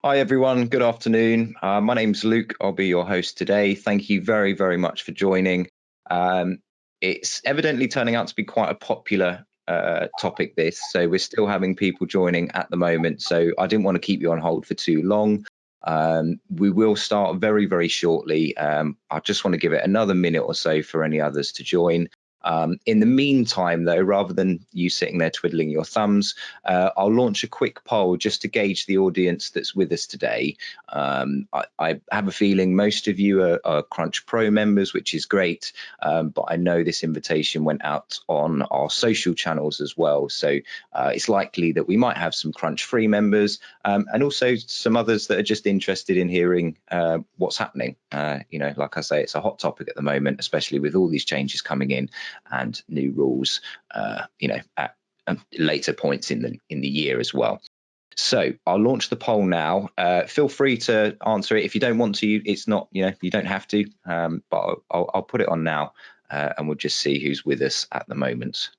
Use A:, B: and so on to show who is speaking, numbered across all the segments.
A: Hi everyone, good afternoon. My name's Luke. I'll be your host today. Thank you very, very much for joining. It's evidently turning out to be quite a popular topic, this, so we're still having people joining at the moment, so I didn't want to keep you on hold for too long. We will start very, very shortly. I just want to give it another minute or so for any others to join. In the meantime, though, rather than you sitting there twiddling your thumbs, I'll launch a quick poll just to gauge the audience that's with us today. I have a feeling most of you are Crunch Pro members, which is great, but I know this invitation went out on our social channels as well, so it's likely that we might have some Crunch Free members and also some others that are just interested in hearing what's happening. Like I say, it's a hot topic at the moment, especially with all these changes coming in and new rules, at later points in the year as well. So I'll launch the poll now. Feel free to answer it if you don't want to. It's not, you don't have to, but I'll put it on now, and we'll just see who's with us at the moment.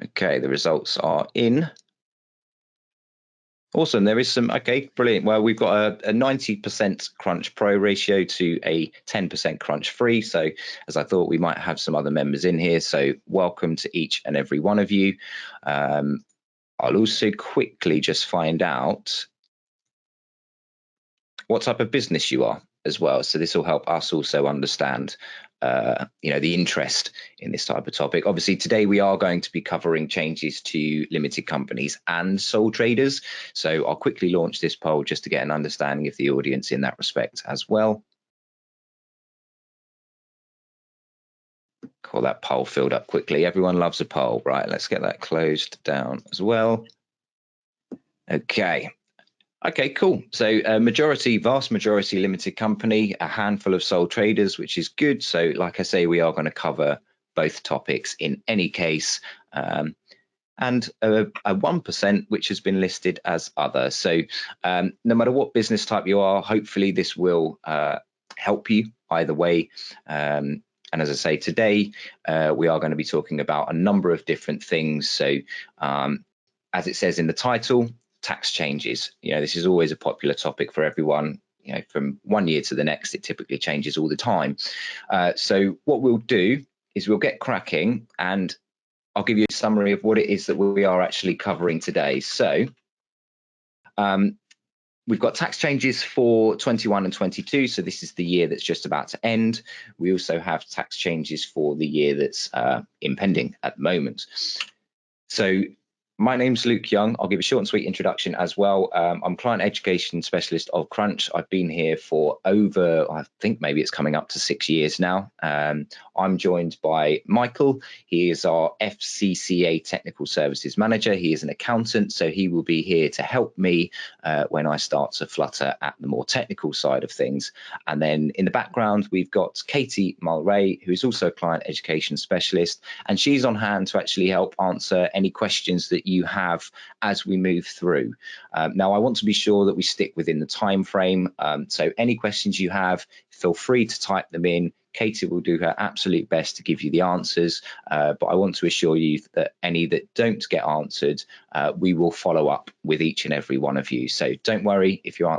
A: Okay, the results are in. Awesome. There is some. Okay, brilliant. Well, we've got a 90% Crunch Pro ratio to a 10% Crunch Free. So as I thought, we might have some other members in here. So welcome to each and every one of you. I'll also quickly just find out what type of business you are as well. So this will help us also understand the interest in this type of topic. Obviously, today we are going to be covering changes to limited companies and sole traders. So I'll quickly launch this poll just to get an understanding of the audience in that respect as well. Call that poll filled up quickly. Everyone loves a poll, right? Let's get that closed down as well. Okay, cool. So vast majority limited company, a handful of sole traders, which is good. So like I say, we are going to cover both topics in any case, and a 1% which has been listed as other. So no matter what business type you are, hopefully this will help you either way. And as I say, today we are going to be talking about a number of different things. So as it says in the title, tax changes. This is always a popular topic for everyone. From one year to the next, it typically changes all the time. So what we'll do is we'll get cracking, and I'll give you a summary of what it is that we are actually covering today. So we've got tax changes for 21 and 22. So this is the year that's just about to end. We also have tax changes for the year that's impending at the moment. So my name's Luke Young. I'll give a short and sweet introduction as well. I'm client education specialist of Crunch. I've been here for over, I think maybe it's coming up to 6 years now. I'm joined by Michael. He is our FCCA Technical Services Manager. He is an accountant, so he will be here to help me when I start to flutter at the more technical side of things. And then in the background, we've got Katie Mulray, who is also a client education specialist, and she's on hand to actually help answer any questions that you have as we move through. Now, I want to be sure that we stick within the time frame. So any questions you have, feel free to type them in. Katie will do her absolute best to give you the answers, but I want to assure you that any that don't get answered, we will follow up with each and every one of you. So don't worry if your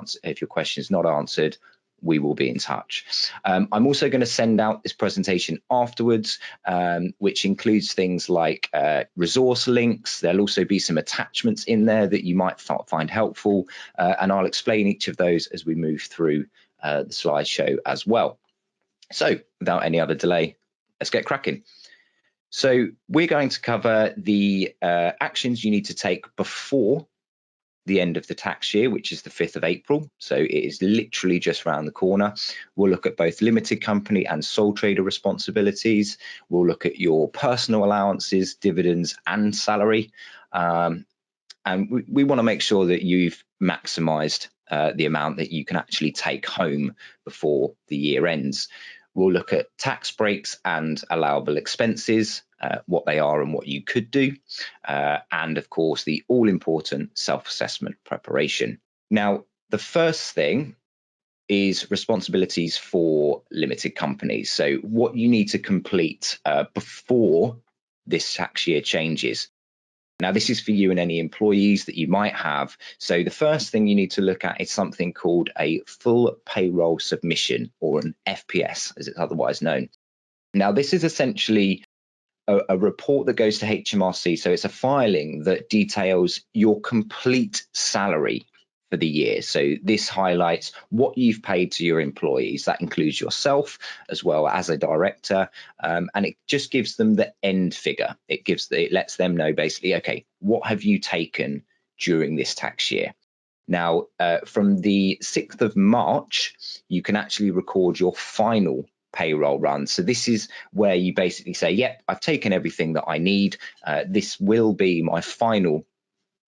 A: question is not answered. We will be in touch. I'm also going to send out this presentation afterwards, which includes things like resource links. There'll also be some attachments in there that you might find helpful, and I'll explain each of those as we move through the slideshow as well. So without any other delay, let's get cracking. So we're going to cover the actions you need to take before the end of the tax year, which is the 5th of April. So it is literally just around the corner. We'll look at both limited company and sole trader responsibilities. We'll look at your personal allowances, dividends, and salary. And we want to make sure that you've maximized the amount that you can actually take home before the year ends. We'll look at tax breaks and allowable expenses, what they are and what you could do, and of course the all-important self-assessment preparation. Now, the first thing is responsibilities for limited companies. So what you need to complete before this tax year changes. Now, this is for you and any employees that you might have. So the first thing you need to look at is something called a full payroll submission, or an FPS, as it's otherwise known. Now, this is essentially a report that goes to HMRC. So it's a filing that details your complete salary for the year. So this highlights what you've paid to your employees. That includes yourself as well as a director, and it just gives them the end figure. It lets them know basically, okay, what have you taken during this tax year? Now, from the 6th of March, you can actually record your final payroll run. So this is where you basically say, yep, I've taken everything that I need. This will be my final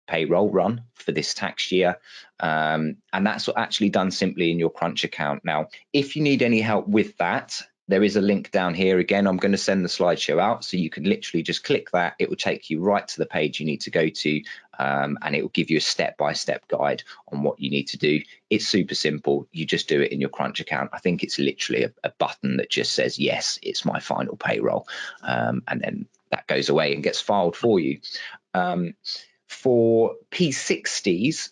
A: payroll run for this tax year, and that's actually done simply in your Crunch account. Now, if you need any help with that, there is a link down here. Again, I'm going to send the slideshow out, so you can literally just click that. It will take you right to the page you need to go to, and it will give you a step-by-step guide on what you need to do. It's super simple. You just do it in your Crunch account. I think it's literally a button that just says, yes, it's my final payroll, and then that goes away and gets filed for you. For P60s,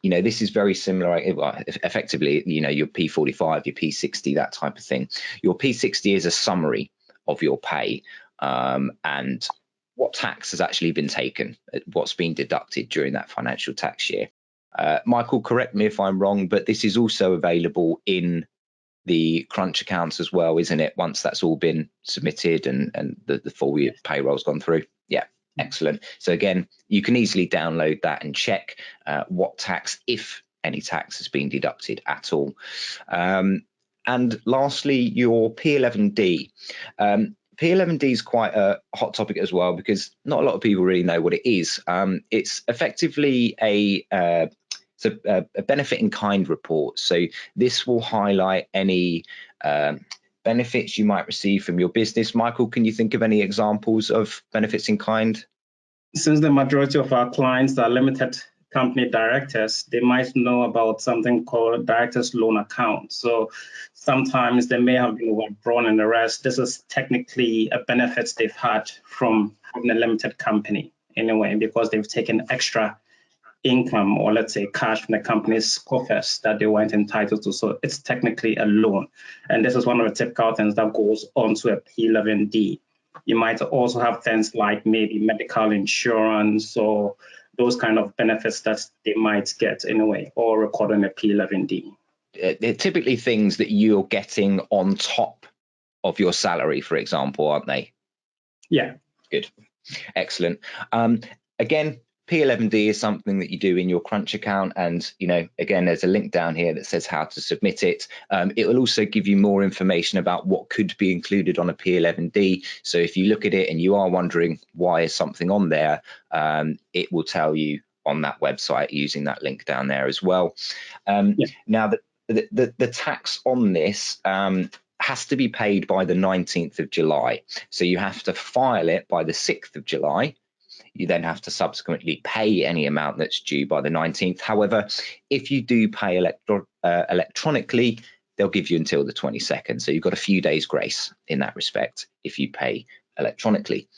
A: this is very similar. Effectively, your P45, your P60, that type of thing. Your P60 is a summary of your pay, and what tax has actually been taken, what's been deducted during that financial tax year. Michael, correct me if I'm wrong, but this is also available in the Crunch accounts as well, isn't it? Once that's all been submitted and the full year payroll's gone through. Yeah. Excellent. So again, you can easily download that and check what tax, if any tax, has been deducted at all. And lastly, your P11D. P11D is quite a hot topic as well, because not a lot of people really know what it is. It's effectively a benefit in kind report. So this will highlight any benefits you might receive from your business. Michael, can you think of any examples of benefits in kind?
B: Since the majority of our clients are limited company directors, they might know about something called director's loan account. So sometimes they may have been withdrawn and the rest. This is technically a benefit they've had from having a limited company anyway, because they've taken extra income, or let's say cash, from the company's coffers that they weren't entitled to. So it's technically a loan. And this is one of the typical things that goes onto a P11D. You might also have things like maybe medical insurance or those kind of benefits that they might get anyway, or record on a P11D.
A: They're typically things that you're getting on top of your salary, for example, aren't they?
B: Yeah.
A: Good. Excellent. Again, P11D is something that you do in your Crunch account, and again, there's a link down here that says how to submit it. It will also give you more information about what could be included on a P11D. So if you look at it and you are wondering why is something on there, it will tell you on that website using that link down there as well. Now, the tax on this has to be paid by the 19th of July. So you have to file it by the 6th of July. You then have to subsequently pay any amount that's due by the 19th. However, if you do pay electronically, they'll give you until the 22nd. So you've got a few days grace in that respect if you pay electronically.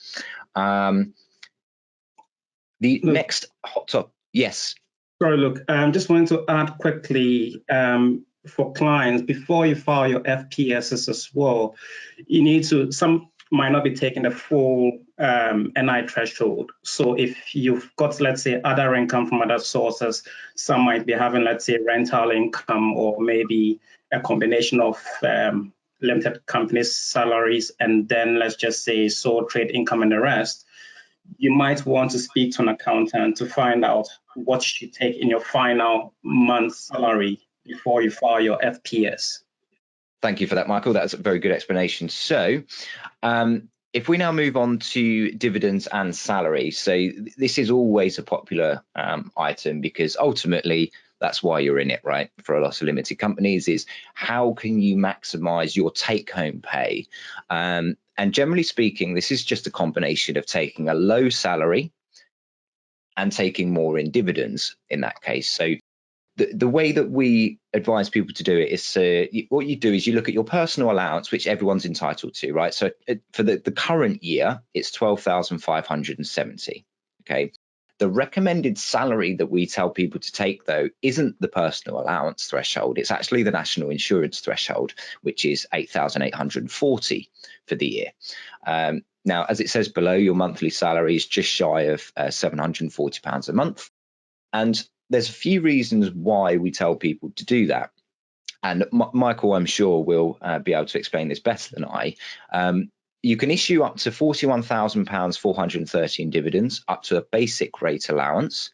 A: Next hot topic. Yes.
B: Sorry, look, I'm just wanting to add quickly, for clients, before you file your FPSs as well, you need to, some might not be taking the full NI threshold. So if you've got, let's say, other income from other sources, some might be having, let's say, rental income, or maybe a combination of limited companies' salaries, and then let's just say sole trade income and the rest. You might want to speak to an accountant to find out what you should take in your final month's salary before you file your FPS.
A: Thank you for that, Michael. That's a very good explanation. So if we now move on to dividends and salary, so this is always a popular item, because ultimately that's why you're in it, right? For a lot of limited companies, is how can you maximize your take-home pay? And generally speaking, this is just a combination of taking a low salary and taking more in dividends in that case. So the way that we advise people to do it is what you do is you look at your personal allowance, which everyone's entitled to, right? So for the current year, it's 12,570. Okay. The recommended salary that we tell people to take, though, isn't the personal allowance threshold. It's actually the national insurance threshold, which is 8,840 for the year. Now, as it says below, your monthly salary is just shy of £740 a month. And there's a few reasons why we tell people to do that. And Michael, I'm sure, will be able to explain this better than I. You can issue up to £41,000 430 in dividends, up to a basic rate allowance.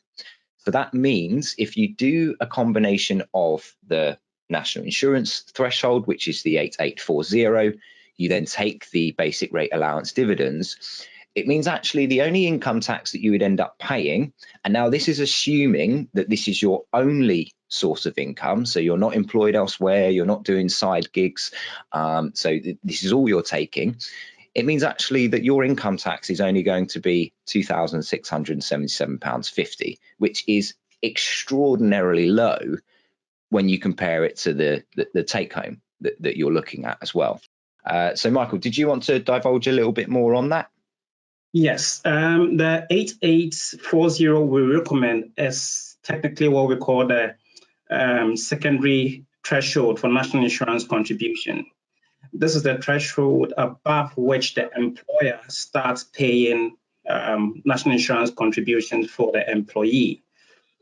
A: So that means if you do a combination of the national insurance threshold, which is the 8840, you then take the basic rate allowance dividends, it means actually the only income tax that you would end up paying, and now this is assuming that this is your only source of income, so you're not employed elsewhere, you're not doing side gigs, so this is all you're taking. It means actually that your income tax is only going to be £2,677.50, which is extraordinarily low when you compare it to the take home that you're looking at as well. So Michael, did you want to divulge a little bit more on that?
B: Yes, the 8840 we recommend is technically what we call the secondary threshold for national insurance contribution. This is the threshold above which the employer starts paying national insurance contributions for the employee.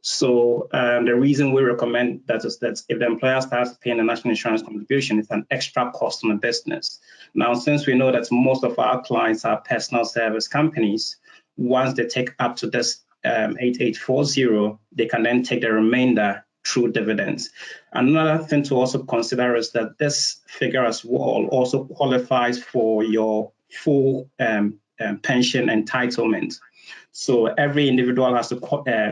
B: So the reason we recommend that is that if the employer starts paying a national insurance contribution, it's an extra cost on the business. Now, since we know that most of our clients are personal service companies, once they take up to this 8840, they can then take the remainder through dividends. Another thing to also consider is that this figure as well also qualifies for your full pension entitlement. So every individual has to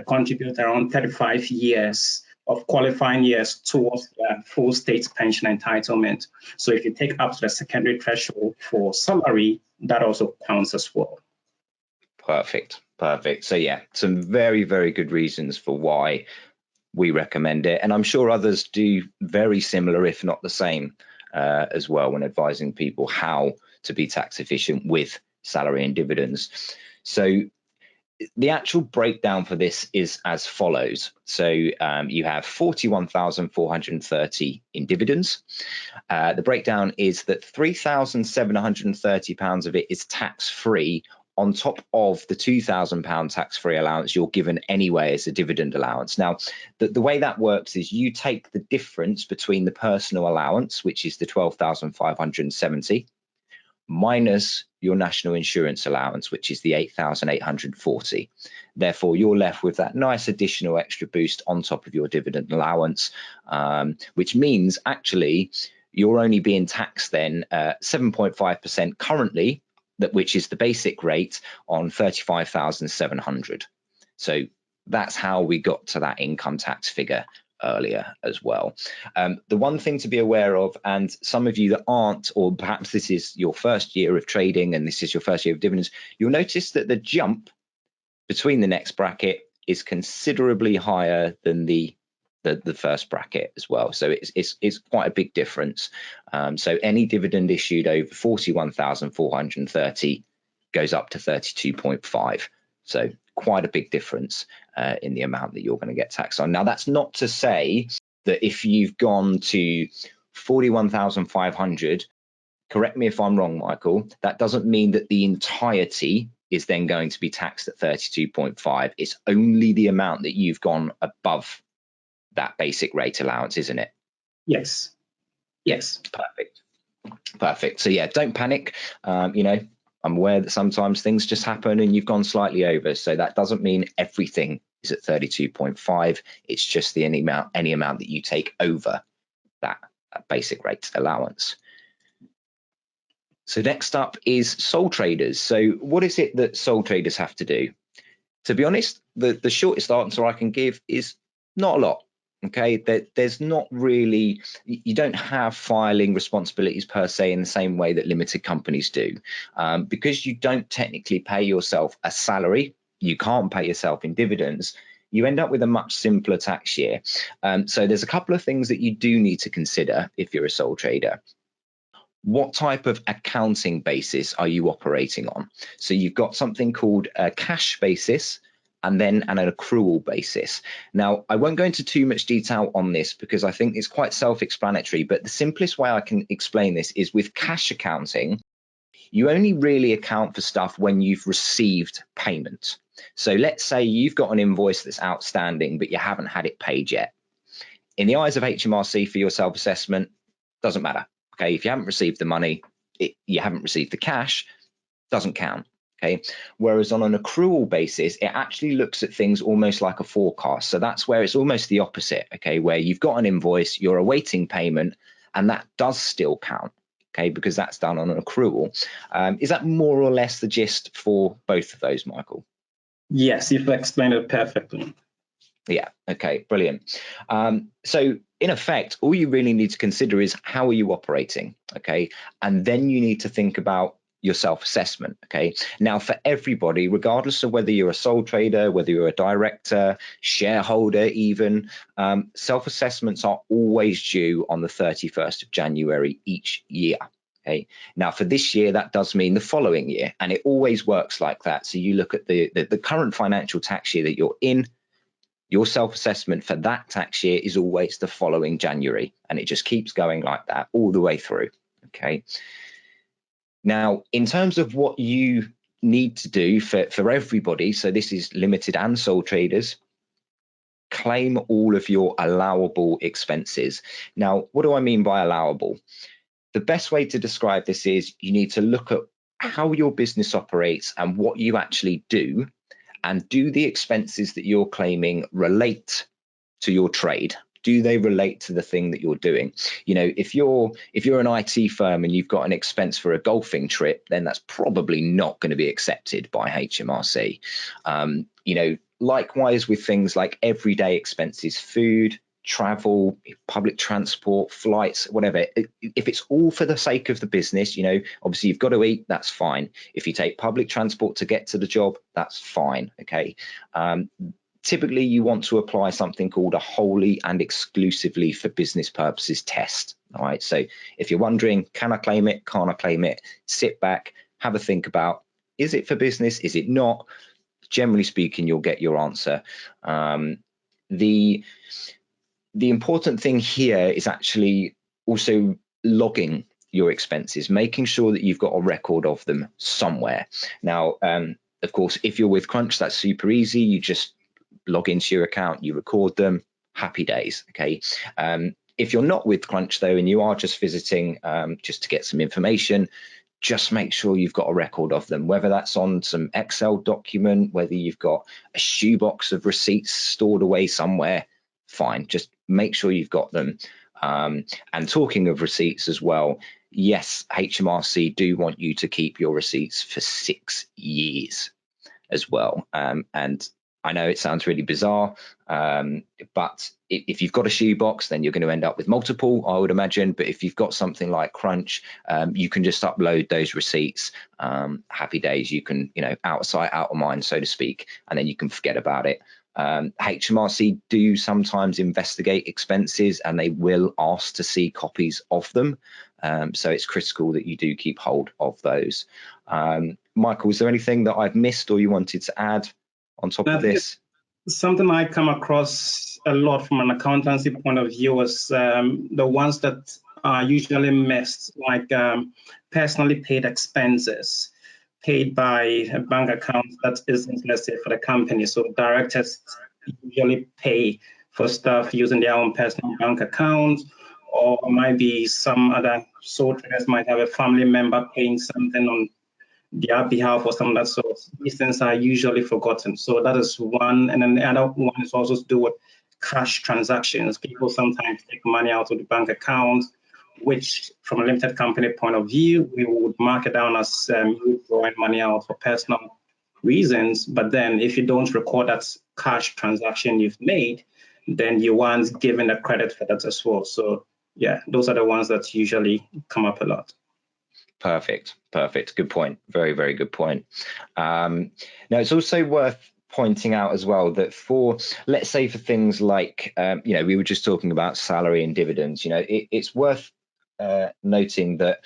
B: contribute around 35 years of qualifying years towards the full state pension entitlement. So if you take up to the secondary threshold for salary, that also counts as well.
A: Perfect. So yeah, some very, very good reasons for why we recommend it. And I'm sure others do very similar, if not the same, as well when advising people how to be tax efficient with salary and dividends. So the actual breakdown for this is as follows. So you have 41,430 in dividends. The breakdown is that £3,730 of it is tax-free on top of the £2,000 tax-free allowance you're given anyway as a dividend allowance. Now, the way that works is you take the difference between the personal allowance, which is the 12,570, minus your national insurance allowance, which is the 8,840. Therefore, you're left with that nice additional extra boost on top of your dividend allowance, which means actually you're only being taxed then 7.5% currently, which is the basic rate on 35,700. So that's how we got to that income tax figure earlier as well. The one thing to be aware of, and some of you that aren't, or perhaps this is your first year of trading and this is your first year of dividends, you'll notice that the jump between the next bracket is considerably higher than the first bracket as well. So it's quite a big difference. So any dividend issued over 41,430 goes up to 32.5. So quite a big difference in the amount that you're going to get taxed on. Now, that's not to say that if you've gone to 41,500, correct me if I'm wrong, Michael, that doesn't mean that the entirety is then going to be taxed at 32.5. It's only the amount that you've gone above that basic rate allowance, isn't it?
B: Yes.
A: Perfect. So yeah, don't panic. I'm aware that sometimes things just happen and you've gone slightly over. So that doesn't mean everything is at 32.5. It's just any amount that you take over that basic rate allowance. So next up is sole traders. So what is it that sole traders have to do? To be honest, the shortest answer I can give is not a lot. Okay, there's not really, you don't have filing responsibilities per se in the same way that limited companies do. Because you don't technically pay yourself a salary, you can't pay yourself in dividends, you end up with a much simpler tax year. So there's a couple of things that you do need to consider if you're a sole trader. What type of accounting basis are you operating on? So you've got something called a cash basis and then an accrual basis. Now, I won't go into too much detail on this because I think it's quite self-explanatory, but the simplest way I can explain this is with cash accounting, you only really account for stuff when you've received payment. So let's say you've got an invoice that's outstanding, but you haven't had it paid yet. In the eyes of HMRC for your self-assessment, doesn't matter. Okay, if you haven't received the money, you haven't received the cash, doesn't count. Okay, whereas on an accrual basis, it actually looks at things almost like a forecast. So that's where it's almost the opposite. Okay, where you've got an invoice, you're awaiting payment, and that does still count. Okay, because that's done on an accrual. Is that more or less the gist for both of those, Michael?
B: Yes, you've explained it perfectly.
A: Yeah, okay, brilliant. So in effect, all you really need to consider is how are you operating, okay? And then you need to think about your self-assessment, okay? Now, for everybody, regardless of whether you're a sole trader, whether you're a director, shareholder even, self-assessments are always due on the 31st of January each year. Okay. Now, for this year, that does mean the following year, and it always works like that. So you look at the current financial tax year that you're in, your self-assessment for that tax year is always the following January, and it just keeps going like that all the way through. Okay. Now, in terms of what you need to do for everybody, so this is limited and sole traders, claim all of your allowable expenses. Now, what do I mean by allowable? The best way to describe this is you need to look at how your business operates and what you actually do, and do the expenses that you're claiming relate to your trade? Do they relate to the thing that you're doing? You know, if you're an IT firm and you've got an expense for a golfing trip, then that's probably not going to be accepted by HMRC. You know, likewise with things like everyday expenses, food, travel, public transport, flights, whatever. If it's all for the sake of the business, you know, obviously you've got to eat, that's fine. If you take public transport to get to the job, that's fine. Okay. Typically, you want to apply something called a wholly and exclusively for business purposes test. All right. So if you're wondering, can I claim it? Can't I claim it? Sit back, have a think about, is it for business? Is it not? Generally speaking, you'll get your answer. The important thing here is actually also logging your expenses, making sure that you've got a record of them somewhere. Now, of course, if you're with Crunch, that's super easy. You just log into your account, you record them, happy days. Okay. If you're not with Crunch though, and you are just visiting just to get some information, just make sure you've got a record of them, whether that's on some Excel document, whether you've got a shoebox of receipts stored away somewhere, fine. Just make sure you've got them. And talking of receipts as well, yes, HMRC do want you to keep your receipts for 6 years as well. And I know it sounds really bizarre, but if you've got a shoebox, then you're going to end up with multiple, I would imagine. But if you've got something like Crunch, you can just upload those receipts. Happy days. You can, you know, out of sight, out of mind, so to speak, and then you can forget about it. HMRC do sometimes investigate expenses, and they will ask to see copies of them. So it's critical that you do keep hold of those. Michael, is there anything that I've missed or you wanted to add on top of this?
B: Something I come across a lot from an accountancy point of view is the ones that are usually missed, like personally paid expenses paid by a bank account that isn't, let's say, for the company. So directors usually pay for stuff using their own personal bank account, or might be some other sole traders might have a family member paying something on their behalf or some of that sort. These things are usually forgotten. So that is one. And then the other one is also to do with cash transactions. People sometimes take money out of the bank account, which from a limited company point of view, we would mark it down as you drawing money out for personal reasons. But then if you don't record that cash transaction you've made, then you aren't given the credit for that as well. So yeah, those are the ones that usually come up a lot.
A: Perfect. Good point. Very, very good point. Now, it's also worth pointing out as well that for, let's say, for things like, you know, we were just talking about salary and dividends, you know, it's worth noting that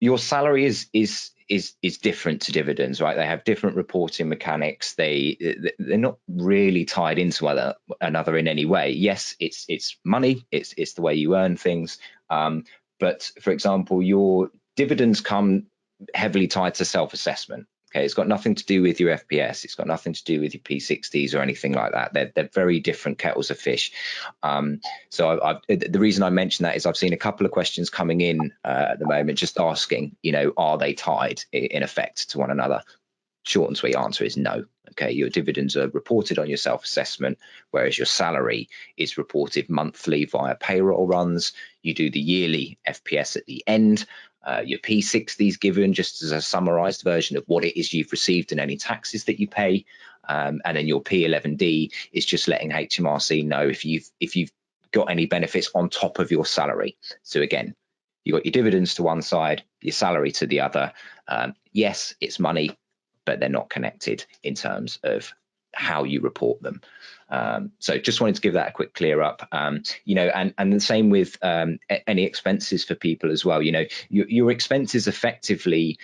A: your salary is is different to dividends, right? They have different reporting mechanics. They're not really tied into another in any way. Yes, it's money. It's the way you earn things. But for example, your dividends come heavily tied to self-assessment. Okay, it's got nothing to do with your FPS. It's got nothing to do with your P60s or anything like that. They're very different kettles of fish. So the reason I mention that is I've seen a couple of questions coming in at the moment, just asking, are they tied in effect to one another? Short and sweet answer is no. Okay, your dividends are reported on your self-assessment, whereas your salary is reported monthly via payroll runs. You do the yearly FPS at the end. Your P60 is given just as a summarized version of what it is you've received and any taxes that you pay. And then your P11D is just letting HMRC know if you've got any benefits on top of your salary. So again, you've got your dividends to one side, your salary to the other. Yes, it's money, but they're not connected in terms of how you report them. So just wanted to give that a quick clear up, and the same with any expenses for people as well. Your expenses effectively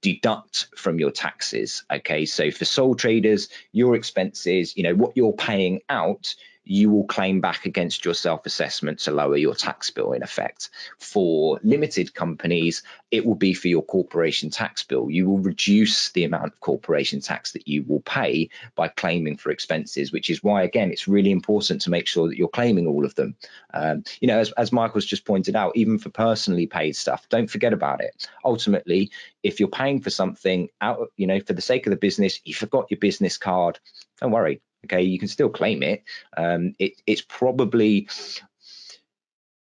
A: deduct from your taxes. Okay, so for sole traders, your expenses, what you're paying out, you will claim back against your self-assessment to lower your tax bill in effect. For limited companies, it will be for your corporation tax bill. You will reduce the amount of corporation tax that you will pay by claiming for expenses, which is why, again, it's really important to make sure that you're claiming all of them. As Michael's just pointed out, even for personally paid stuff, don't forget about it. Ultimately, if you're paying for something out, for the sake of the business, you forgot your business card, don't worry. Okay, you can still claim it. It's probably,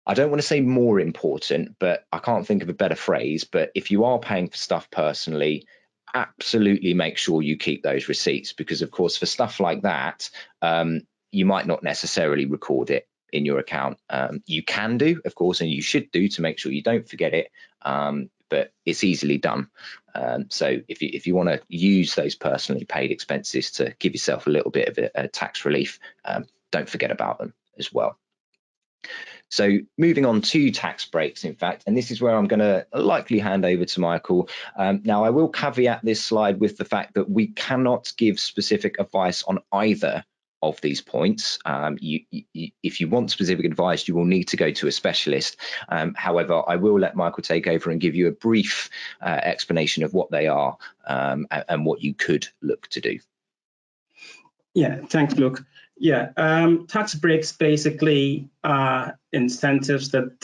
A: I don't want to say more important, but I can't think of a better phrase. But if you are paying for stuff personally, absolutely make sure you keep those receipts, because of course for stuff like that, you might not necessarily record it in your account. You can do, of course, and you should do to make sure you don't forget it. But it's easily done. So if you want to use those personally paid expenses to give yourself a little bit of a tax relief, don't forget about them as well. So moving on to tax breaks, in fact, and this is where I'm going to likely hand over to Michael. Now, I will caveat this slide with the fact that we cannot give specific advice on either of these points. If you want specific advice, you will need to go to a specialist. However, I will let Michael take over and give you a brief explanation of what they are and what you could look to do.
B: Yeah, thanks, Luke. Yeah, tax breaks basically are incentives that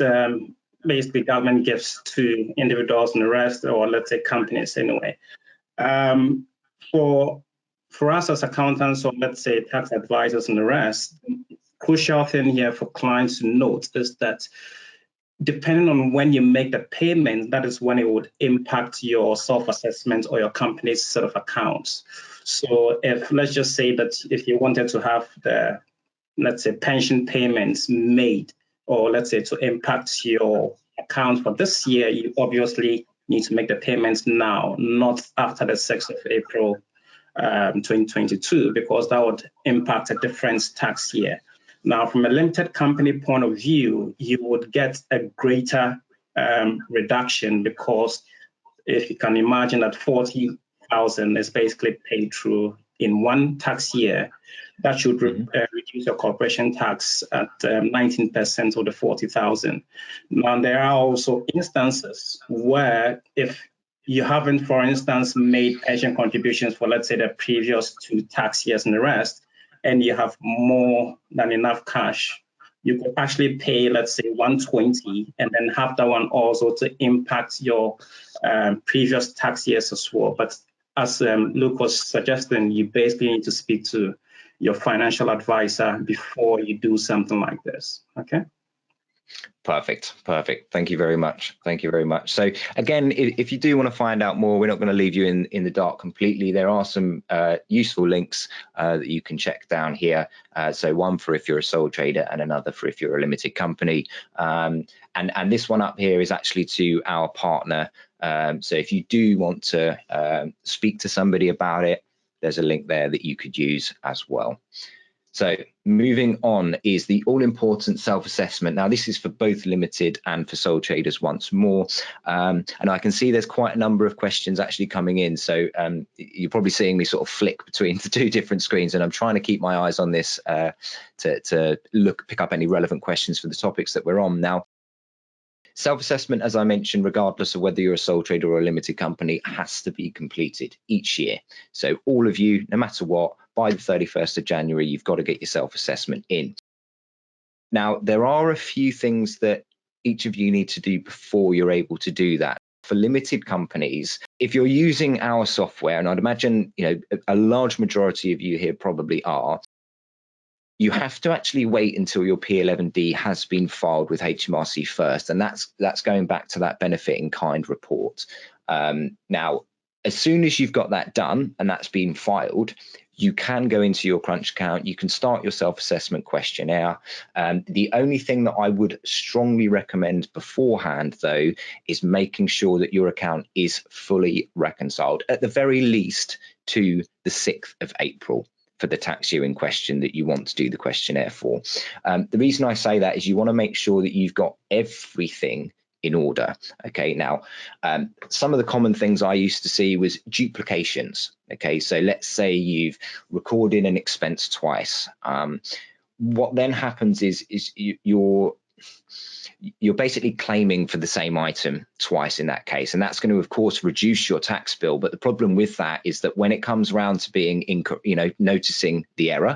B: basically government gives to individuals and the rest, or let's say companies anyway. For us as accountants, or let's say tax advisors and the rest, crucial thing here for clients to note is that depending on when you make the payment, that is when it would impact your self-assessment or your company's set of accounts. So let's just say that if you wanted to have the, let's say, pension payments made, or let's say to impact your account for this year, you obviously need to make the payments now, not after the 6th of April 2022, because that would impact a different tax year. Now, from a limited company point of view, you would get a greater reduction, because if you can imagine that 40,000 is basically paid through in one tax year, that should reduce your corporation tax at 19% of the 40,000. Now, there are also instances where if you haven't, for instance, made pension contributions for, let's say, the previous 2 tax years and the rest, and you have more than enough cash, you could actually pay, let's say, 120, and then have that one also to impact your previous tax years as well. But as Luke was suggesting, you basically need to speak to your financial advisor before you do something like this. Okay.
A: Perfect. Thank you very much. So again, if you do want to find out more, we're not going to leave you in the dark completely. There are some useful links that you can check down here. So one for if you're a sole trader and another for if you're a limited company. And this one up here is actually to our partner. So if you do want to speak to somebody about it, there's a link there that you could use as well. So moving on is the all-important self-assessment. Now, this is for both limited and for sole traders once more. And I can see there's quite a number of questions actually coming in. So you're probably seeing me sort of flick between the two different screens, and I'm trying to keep my eyes on this to pick up any relevant questions for the topics that we're on. Now, self-assessment, as I mentioned, regardless of whether you're a sole trader or a limited company, has to be completed each year. So all of you, no matter what, by the 31st of January, you've got to get your self-assessment in. Now, there are a few things that each of you need to do before you're able to do that. For limited companies, if you're using our software, and I'd imagine a large majority of you here probably are, you have to actually wait until your P11D has been filed with HMRC first, and that's going back to that benefit in kind report. Now, as soon as you've got that done and that's been filed, you can go into your Crunch account, you can start your self-assessment questionnaire. The only thing that I would strongly recommend beforehand, though, is making sure that your account is fully reconciled, at the very least to the 6th of April. For the tax year in question that you want to do the questionnaire for. The reason I say that is you want to make sure that you've got everything in order. Okay, now some of the common things I used to see was duplications. Okay, so let's say you've recorded an expense twice. What then happens is you're basically claiming for the same item twice in that case, and that's going to of course reduce your tax bill. But the problem with that is that when it comes around to being noticing the error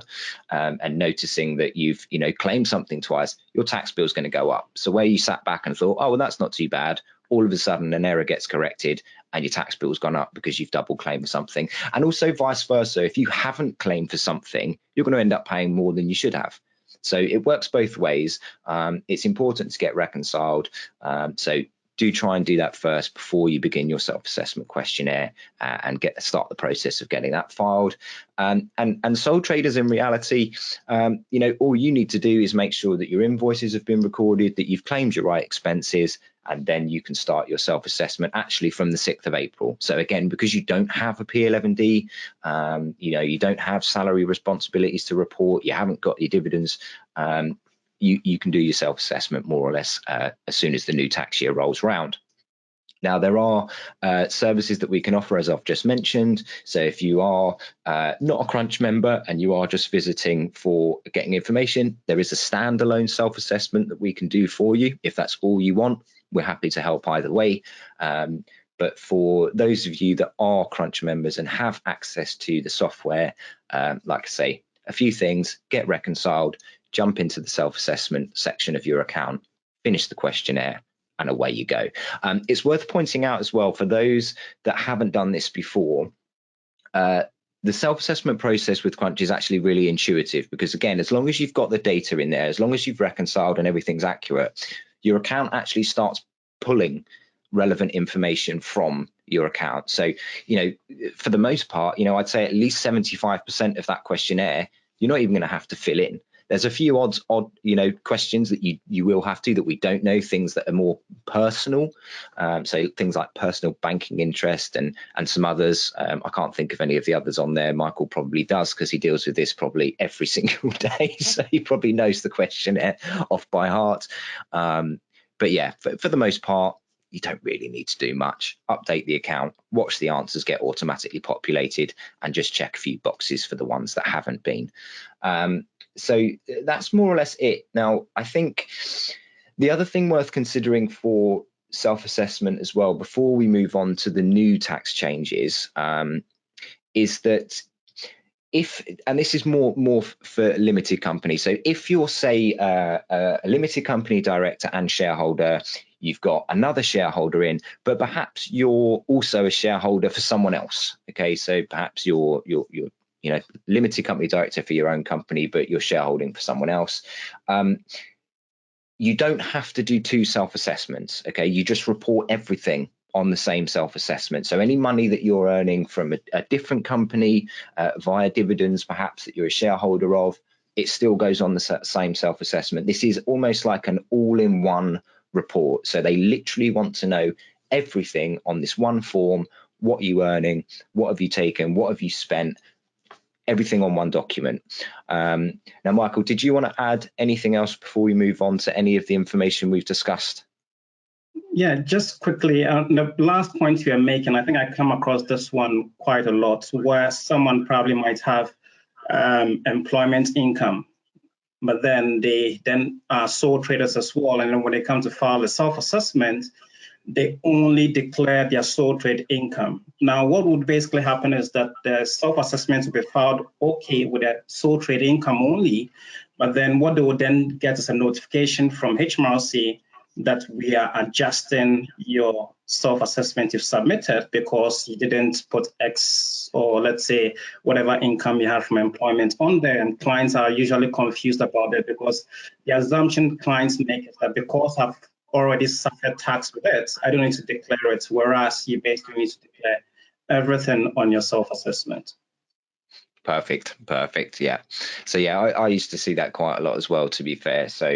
A: and noticing that you've claimed something twice, your tax bill is going to go up. So where you sat back and thought, oh well, that's not too bad, all of a sudden an error gets corrected and your tax bill's gone up because you've double claimed for something. And also vice versa, if you haven't claimed for something, you're going to end up paying more than you should have. So it works both ways. It's important to get reconciled. So do try and do that first before you begin your self-assessment questionnaire and start the process of getting that filed. And sole traders, in reality, all you need to do is make sure that your invoices have been recorded, that you've claimed your right expenses, and then you can start your self-assessment actually from the 6th of April. So again, because you don't have a P11D, you don't have salary responsibilities to report, you haven't got your dividends, you can do your self-assessment more or less as soon as the new tax year rolls around. Now, there are services that we can offer, as I've just mentioned. So if you are not a Crunch member and you are just visiting for getting information, there is a standalone self-assessment that we can do for you. If that's all you want, we're happy to help either way. But for those of you that are Crunch members and have access to the software, like I say, a few things: get reconciled, jump into the self-assessment section of your account, finish the questionnaire, and away you go. It's worth pointing out as well, for those that haven't done this before, the self-assessment process with Crunch is actually really intuitive, because again, as long as you've got the data in there, as long as you've reconciled and everything's accurate, your account actually starts pulling relevant information from your account. So, for the most part, I'd say at least 75% of that questionnaire, you're not even going to have to fill in. There's a few odd questions that you will have to, that we don't know, things that are more personal. So things like personal banking interest and some others. I can't think of any of the others on there. Michael probably does, because he deals with this probably every single day. So he probably knows the questionnaire off by heart. But yeah, for the most part, you don't really need to do much. Update the account, watch the answers get automatically populated, and just check a few boxes for the ones that haven't been. So that's more or less it. Now, I think the other thing worth considering for self-assessment as well, before we move on to the new tax changes, is that and this is more for limited companies. So if you're, say, a limited company director and shareholder, you've got another shareholder in, but perhaps you're also a shareholder for someone else. Okay, so perhaps you're limited company director for your own company, but you're shareholding for someone else. You don't have to do two self-assessments. Okay, you just report everything on the same self-assessment. So any money that you're earning from a different company via dividends, perhaps, that you're a shareholder of, it still goes on the same self-assessment. This is almost like an all-in-one report. So they literally want to know everything on this one form. What are you earning? What have you taken? What have you spent? everything on one document. Now, Michael, did you want to add anything else before we move on to any of the information we've discussed?
B: Yeah, just quickly, the last point you're making, I think I come across this one quite a lot, where someone probably might have employment income, but then they then are sole traders as well. And then when they come to file a self-assessment, they only declare their sole trade income. Now, what would basically happen is that the self-assessment will be filed okay with a sole trade income only, but then what they would then get is a notification from HMRC that we are adjusting your self-assessment you've submitted because you didn't put X, or let's say whatever income you have from employment on there. And clients are usually confused about it because the assumption clients make is that because I've already suffered tax with it, I don't need to declare it, whereas you basically need to declare everything on your self-assessment.
A: Perfect. Yeah. So yeah, I used to see that quite a lot as well, to be fair. So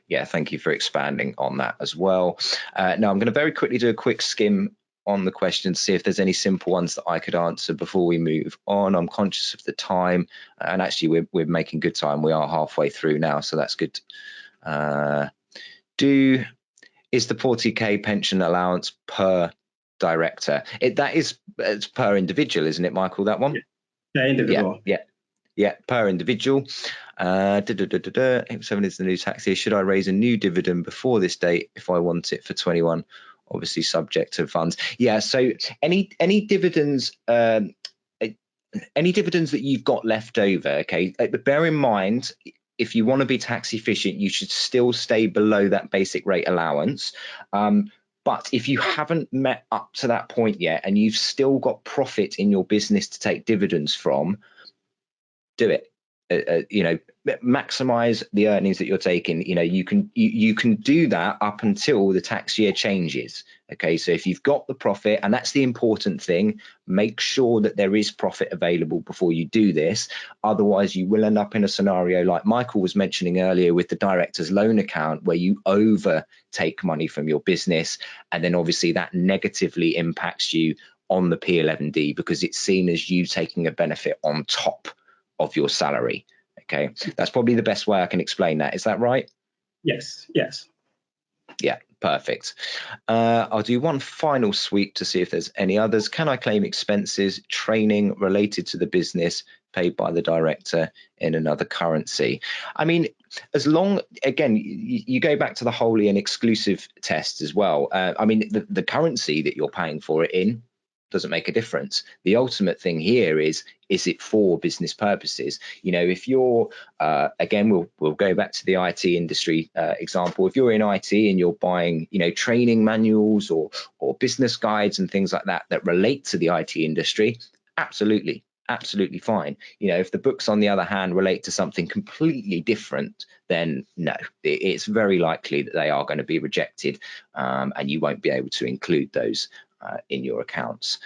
A: yeah, thank you for expanding on that as well. Now I'm going to very quickly do a quick skim on the questions, see if there's any simple ones that I could answer before we move on. I'm conscious of the time, and actually we're making good time. We are halfway through now, so that's good. Is the 40k pension allowance per director? It's per individual, isn't it, Michael? That one?
B: Yeah, individual.
A: Yeah, per individual. 7 is the new tax year. Should I raise a new dividend before this date if I want it for 21? Obviously subject to funds. Yeah, so any dividends that you've got left over, okay, but bear in mind, if you want to be tax efficient, you should still stay below that basic rate allowance. But if you haven't met up to that point yet and you've still got profit in your business to take dividends from, do it. Maximize the earnings that you're taking. You can do that up until the tax year changes. Okay, so if you've got the profit, and that's the important thing, make sure that there is profit available before you do this. Otherwise, you will end up in a scenario like Michael was mentioning earlier with the director's loan account, where you overtake money from your business, and then obviously that negatively impacts you on the P11D because it's seen as you taking a benefit on top of your salary. Okay, that's probably the best way I can explain that. Is that right?
B: Yes.
A: Yeah, perfect. I'll do one final sweep to see if there's any others. Can I claim expenses, training related to the business paid by the director in another currency? I mean, as long, again, you go back to the wholly and exclusive test as well. I mean, the currency that you're paying for it in doesn't make a difference. The ultimate thing here is it for business purposes? If you're again, we'll go back to the IT industry example. If you're in IT and you're buying training manuals or business guides and things like that relate to the IT industry, absolutely fine. If the books on the other hand relate to something completely different, then no, it's very likely that they are going to be rejected, and you won't be able to include those in your accounts.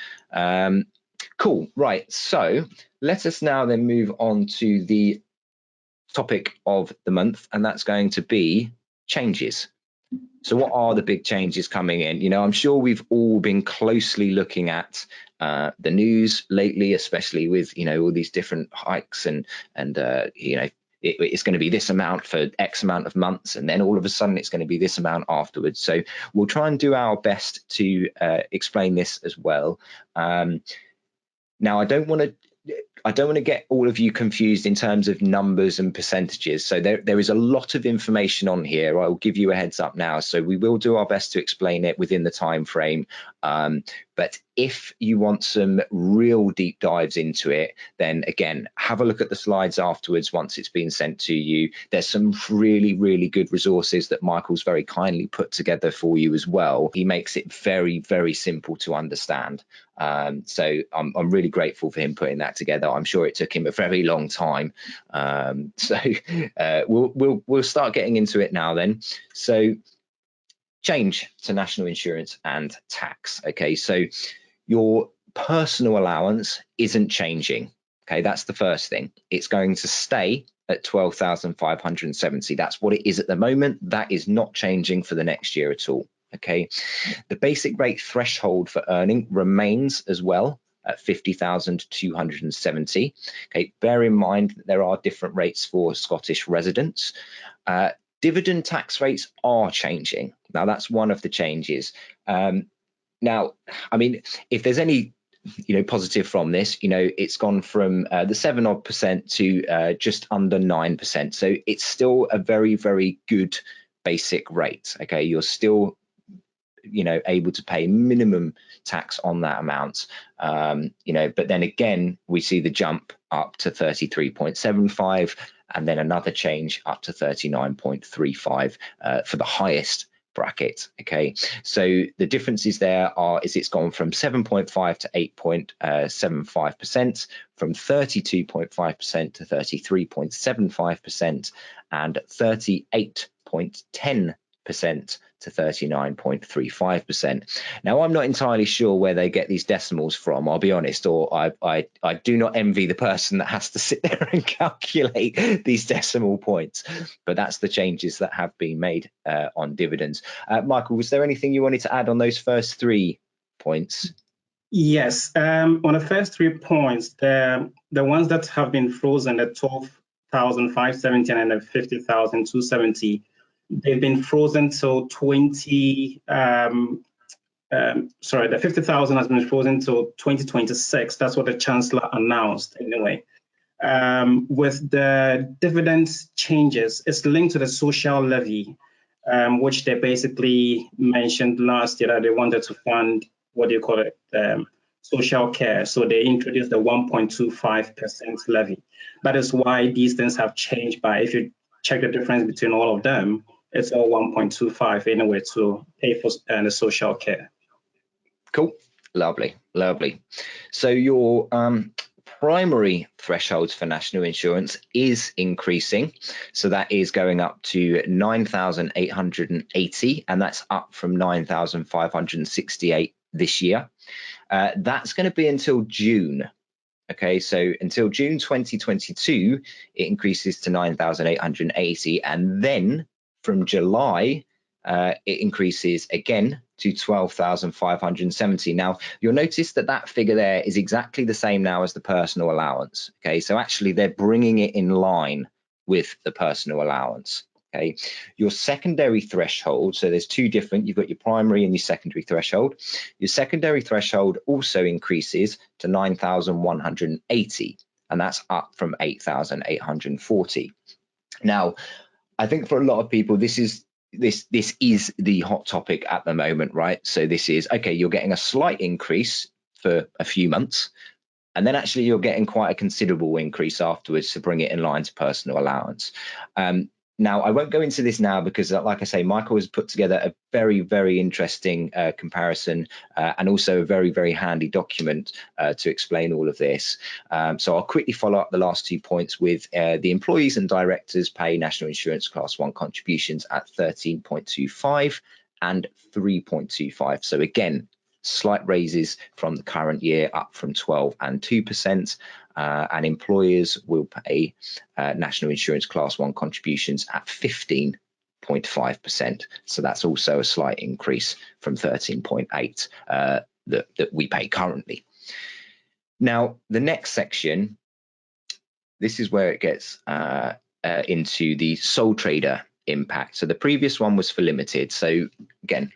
A: Cool. Right. So let us now then move on to the topic of the month, and that's going to be changes. So what are the big changes coming in? I'm sure we've all been closely looking at the news lately, especially with all these different hikes and it's going to be this amount for X amount of months, and then all of a sudden it's going to be this amount afterwards. So we'll try and do our best to explain this as well. Now, I don't want to get all of you confused in terms of numbers and percentages. So there is a lot of information on here. I will give you a heads up now. So we will do our best to explain it within the time frame. But if you want some real deep dives into it, then again, have a look at the slides afterwards once it's been sent to you. There's some really, really good resources that Michael's very kindly put together for you as well. He makes it very, very simple to understand. So I'm really grateful for him putting that together. I'm sure it took him a very long time. So we'll start getting into it now then. So change to national insurance and tax. Okay, so your personal allowance isn't changing. Okay, that's the first thing. It's going to stay at 12,570. That's what it is at the moment. That is not changing for the next year at all. Okay, the basic rate threshold for earning remains as well. at 50,270. Okay, bear in mind that there are different rates for Scottish residents. Dividend tax rates are changing. Now, that's one of the changes. Now, I mean, if there's any positive from this, it's gone from the 7% to just under 9%. So it's still a very, very good basic rate. Okay, you're still able to pay minimum tax on that amount. But then again, we see the jump up to 33.75, and then another change up to 39.35 for the highest bracket. Okay, so the differences there is it's gone from 7.5 to 8.75%, from 32.5% to 33.75%, and 38.10% to 39.35%. Now, I'm not entirely sure where they get these decimals from, I'll be honest, or I do not envy the person that has to sit there and calculate these decimal points, but that's the changes that have been made on dividends. Michael, was there anything you wanted to add on those first 3 points?
B: Yes, on the first 3 points, the ones that have been frozen, the 12,570 and the 50,270, they've been frozen till the 50,000 has been frozen till 2026. That's what the Chancellor announced anyway. With the dividends changes, it's linked to the social levy, which they basically mentioned last year that they wanted to fund, what do you call it, social care. So they introduced the 1.25% levy. That is why these things have changed by, if you check the difference between all of them, it's all 1.25 anyway to pay for the social care.
A: Cool, lovely. So your primary thresholds for national insurance is increasing. So that is going up to 9,880, and that's up from 9,568 this year. That's going to be until June. Okay, so until June 2022, it increases to 9,880, and then from July, it increases again to 12,570. Now, you'll notice that figure there is exactly the same now as the personal allowance. Okay, so actually they're bringing it in line with the personal allowance. Okay, your secondary threshold, so there's 2 different, you've got your primary and your secondary threshold. Your secondary threshold also increases to 9,180, and that's up from 8,840. Now, I think for a lot of people, this is the hot topic at the moment, right? So this is, okay, you're getting a slight increase for a few months, and then actually you're getting quite a considerable increase afterwards to bring it in line to personal allowance. Now, I won't go into this now because, like I say, Michael has put together a very, very interesting comparison and also a very, very handy document to explain all of this. So I'll quickly follow up the last 2 points with the employees and directors pay national insurance class 1 contributions at 13.25 and 3.25. So again, slight raises from the current year, up from 12 and 2%. And employers will pay national insurance class 1 contributions at 15.5%. So that's also a slight increase from 13.8 that we pay currently. Now, the next section, this is where it gets into the sole trader impact. So the previous one was for limited. So again,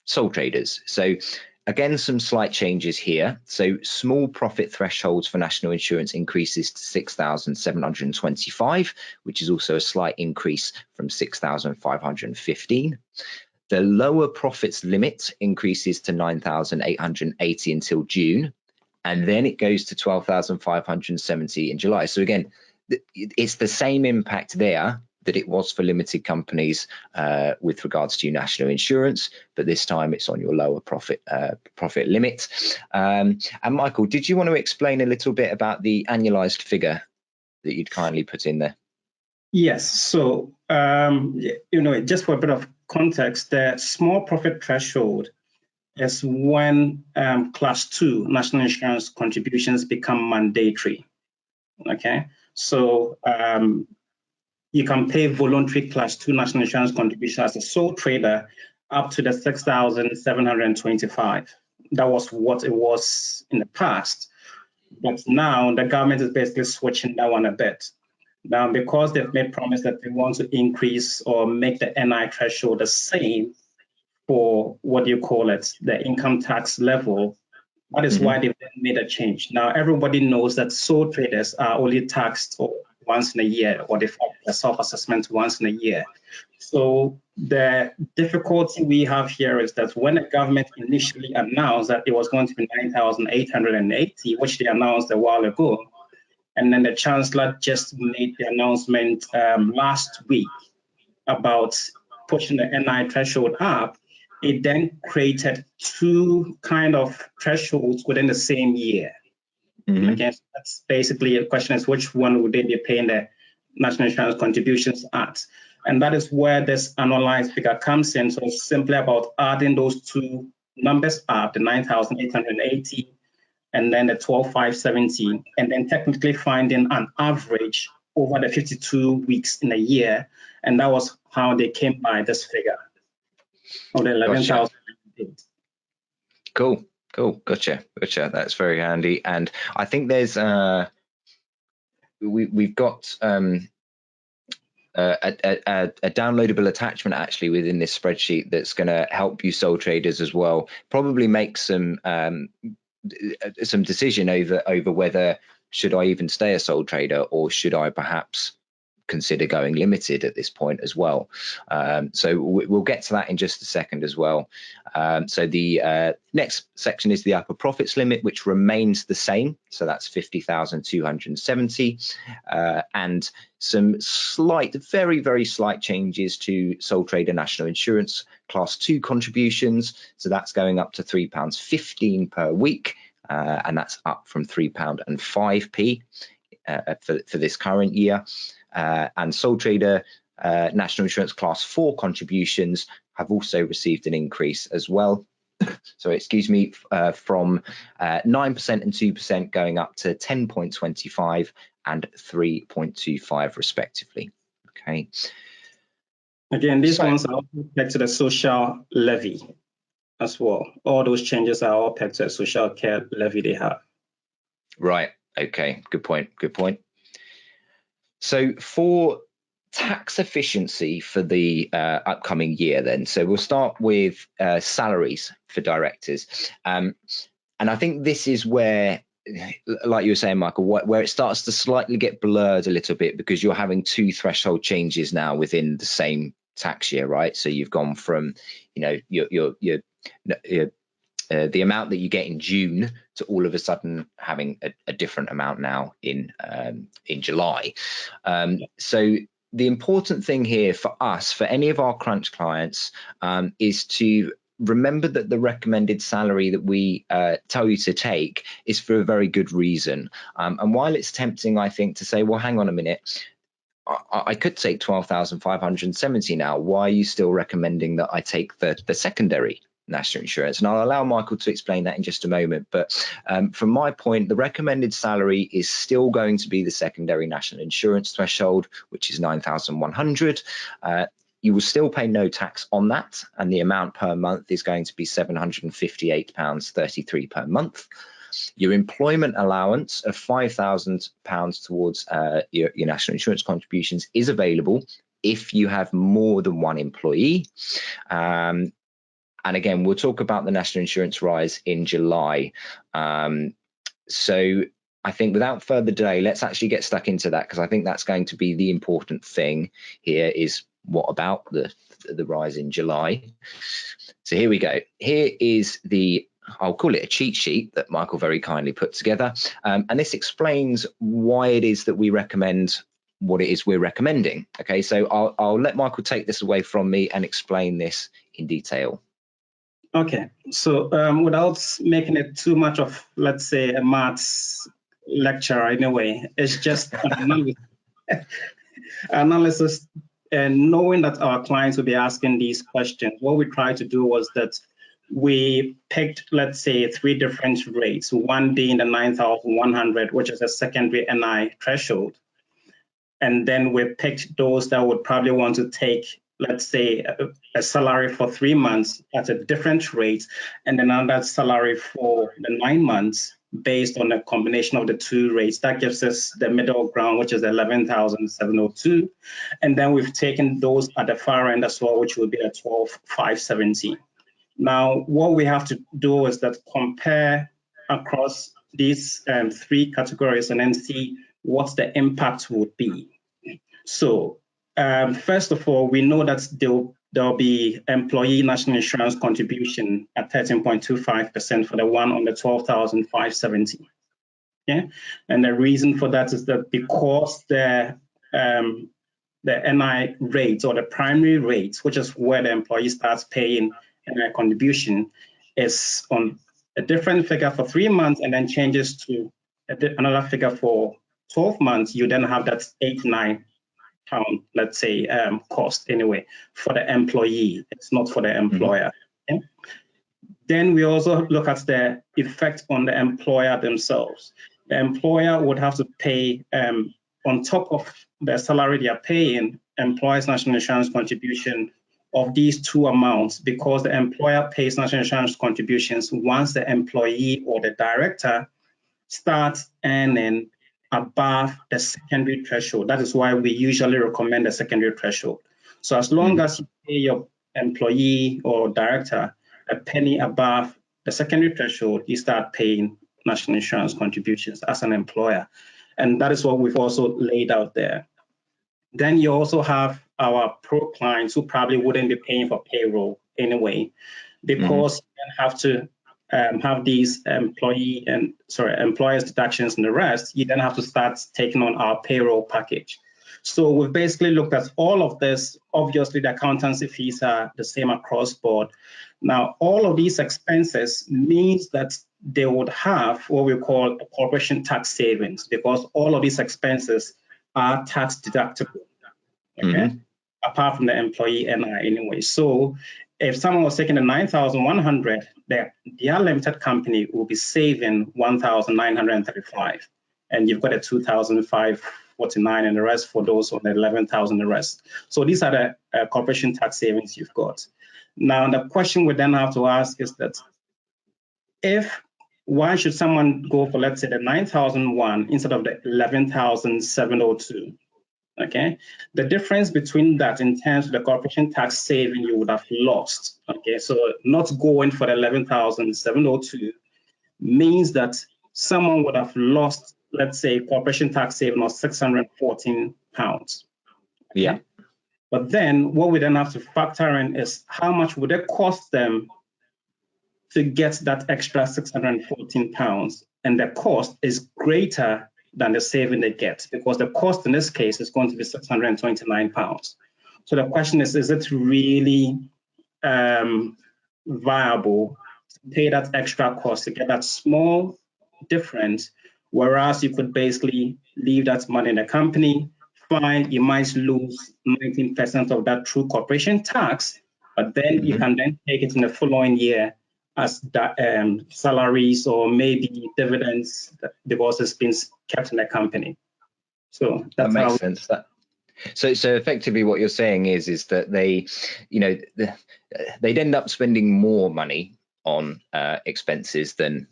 A: sole traders. So again, some slight changes here. So small profit thresholds for national insurance increases to 6,725, which is also a slight increase from 6,515. The lower profits limit increases to 9,880 until June, and then it goes to 12,570 in July. So again, it's the same impact there that it was for limited companies with regards to national insurance, but this time it's on your lower profit limit. And Michael, did you want to explain a little bit about the annualized figure that you'd kindly put in there?
B: Yes. So, just for a bit of context, the small profit threshold is when class 2 national insurance contributions become mandatory. Okay. So, you can pay voluntary class 2 national insurance contribution as a sole trader up to the 6,725. that was what it was in the past. But now the government is basically switching that one a bit. Now, because they've made promise that they want to increase or make the NI threshold the same for what do you call it, the income tax level, that is why they've made a change. Now, everybody knows that sole traders are only taxed once in a year, or they file a self-assessment once in a year. So the difficulty we have here is that when the government initially announced that it was going to be 9,880, which they announced a while ago, and then the chancellor just made the announcement last week about pushing the NI threshold up, it then created two kind of thresholds within the same year. Again, that's basically the question is which one would they be paying the national insurance contributions at? And that is where this annualized figure comes in. So it's simply about adding those two numbers up, the 9,880 and then the 12,570, and then technically finding an average over the 52 weeks in a year. And that was how they came by this figure of the 11,000.
A: Cool. Gotcha. That's very handy. And I think there's we've got a downloadable attachment actually within this spreadsheet that's going to help you sole traders as well. Probably make some decision over whether should I even stay a sole trader or should I perhaps consider going limited at this point as well. So we'll get to that in just a second as well. So the next section is the upper profits limit, which remains the same. So that's 50,270, and some slight, very, very slight changes to sole trader national insurance class 2 contributions. So that's going up to £3.15 per week, and that's up from £3.05 for this current year. And sole trader national insurance class 4 contributions have also received an increase as well. So excuse me, from 9% and 2% going up to 10.25 and 3.25 respectively. Okay.
B: Again, these ones are all pegged to the social levy as well. All those changes are all pegged to the social care levy they have.
A: Right. Okay. Good point. So for tax efficiency for the upcoming year then, so we'll start with salaries for directors. And I think this is where, like you were saying, Michael, where it starts to slightly get blurred a little bit because you're having two threshold changes now within the same tax year, right? So you've gone from, the amount that you get in June to all of a sudden having a different amount now in July. So the important thing here for us, for any of our crunch clients, is to remember that the recommended salary that we tell you to take is for a very good reason. And while it's tempting, I think, to say, well, hang on a minute, I could take 12,570 now. Why are you still recommending that I take the secondary national insurance? And I'll allow Michael to explain that in just a moment. But from my point, the recommended salary is still going to be the secondary national insurance threshold, which is 9,100. You will still pay no tax on that, and the amount per month is going to be £758.33 per month. Your employment allowance of £5,000 towards your national insurance contributions is available if you have more than one employee. And again, we'll talk about the national insurance rise in July. So I think without further delay, let's actually get stuck into that, because I think that's going to be the important thing here is what about the rise in July. So here we go. Here is I'll call it a cheat sheet that Michael very kindly put together. And this explains why it is that we recommend what it is we're recommending. Okay, so I'll let Michael take this away from me and explain this in detail.
B: Okay, so without making it too much of, let's say, a maths lecture in a way, it's just an analysis, and knowing that our clients will be asking these questions. What we tried to do was that we picked, let's say, 3 different rates, one being the 9,100, which is a secondary NI threshold. And then we picked those that would probably want to take, let's say, a salary for 3 months at a different rate, and then another salary for the 9 months based on a combination of the two rates. That gives us the middle ground, which is 11,702. And then we've taken those at the far end as well, which would be at 12,570. Now, what we have to do is that compare across these three categories and then see what the impact would be. So first of all, we know that there'll be employee national insurance contribution at 13.25% for the one on the 12,570. Yeah, and the reason for that is that because the NI rate, or the primary rate, which is where the employee starts paying NI contribution, is on a different figure for 3 months and then changes to another figure for 12 months, you then have that £89, let's say, cost anyway for the employee. It's not for the employer. Mm-hmm. Okay? Then we also look at the effect on the employer themselves. The employer would have to pay, on top of the salary they are paying, employers' national insurance contribution of these two amounts, because the employer pays national insurance contributions once the employee or the director starts earning above the secondary threshold. That is why we usually recommend the secondary threshold. So as long as you pay your employee or director a penny above the secondary threshold, you start paying national insurance contributions as an employer. And that is what we've also laid out there. Then you also have our pro clients who probably wouldn't be paying for payroll anyway, because you have to have these employers deductions and the rest. You then have to start taking on our payroll package. So we've basically looked at all of this. Obviously, the accountancy fees are the same across board. Now, all of these expenses means that they would have what we call a corporation tax savings, because all of these expenses are tax deductible, okay? Apart from the employee NI anyway. So if someone was taking the 9,100, their limited company will be saving 1,935, and you've got a 2,549 and the rest for those on the 11,000 the rest. So these are the corporation tax savings you've got. Now the question we then have to ask is that why should someone go for, let's say, the 9,001 instead of the 11,702? Okay, the difference between that in terms of the corporation tax saving you would have lost. Okay, so not going for the 11,702 means that someone would have lost, let's say, corporation tax saving of £614. Okay?
A: Yeah.
B: But then what we then have to factor in is how much would it cost them to get that extra £614, and the cost is greater than the saving they get, because the cost in this case is going to be £629. So the question is it really viable to pay that extra cost to get that small difference, whereas you could basically leave that money in the company? Fine, you might lose 19% of that through corporation tax, but then you can then take it in the following year as salaries or maybe dividends, because it's been kept in the company. So that's
A: that makes sense. So effectively, what you're saying is that they, they'd end up spending more money on expenses than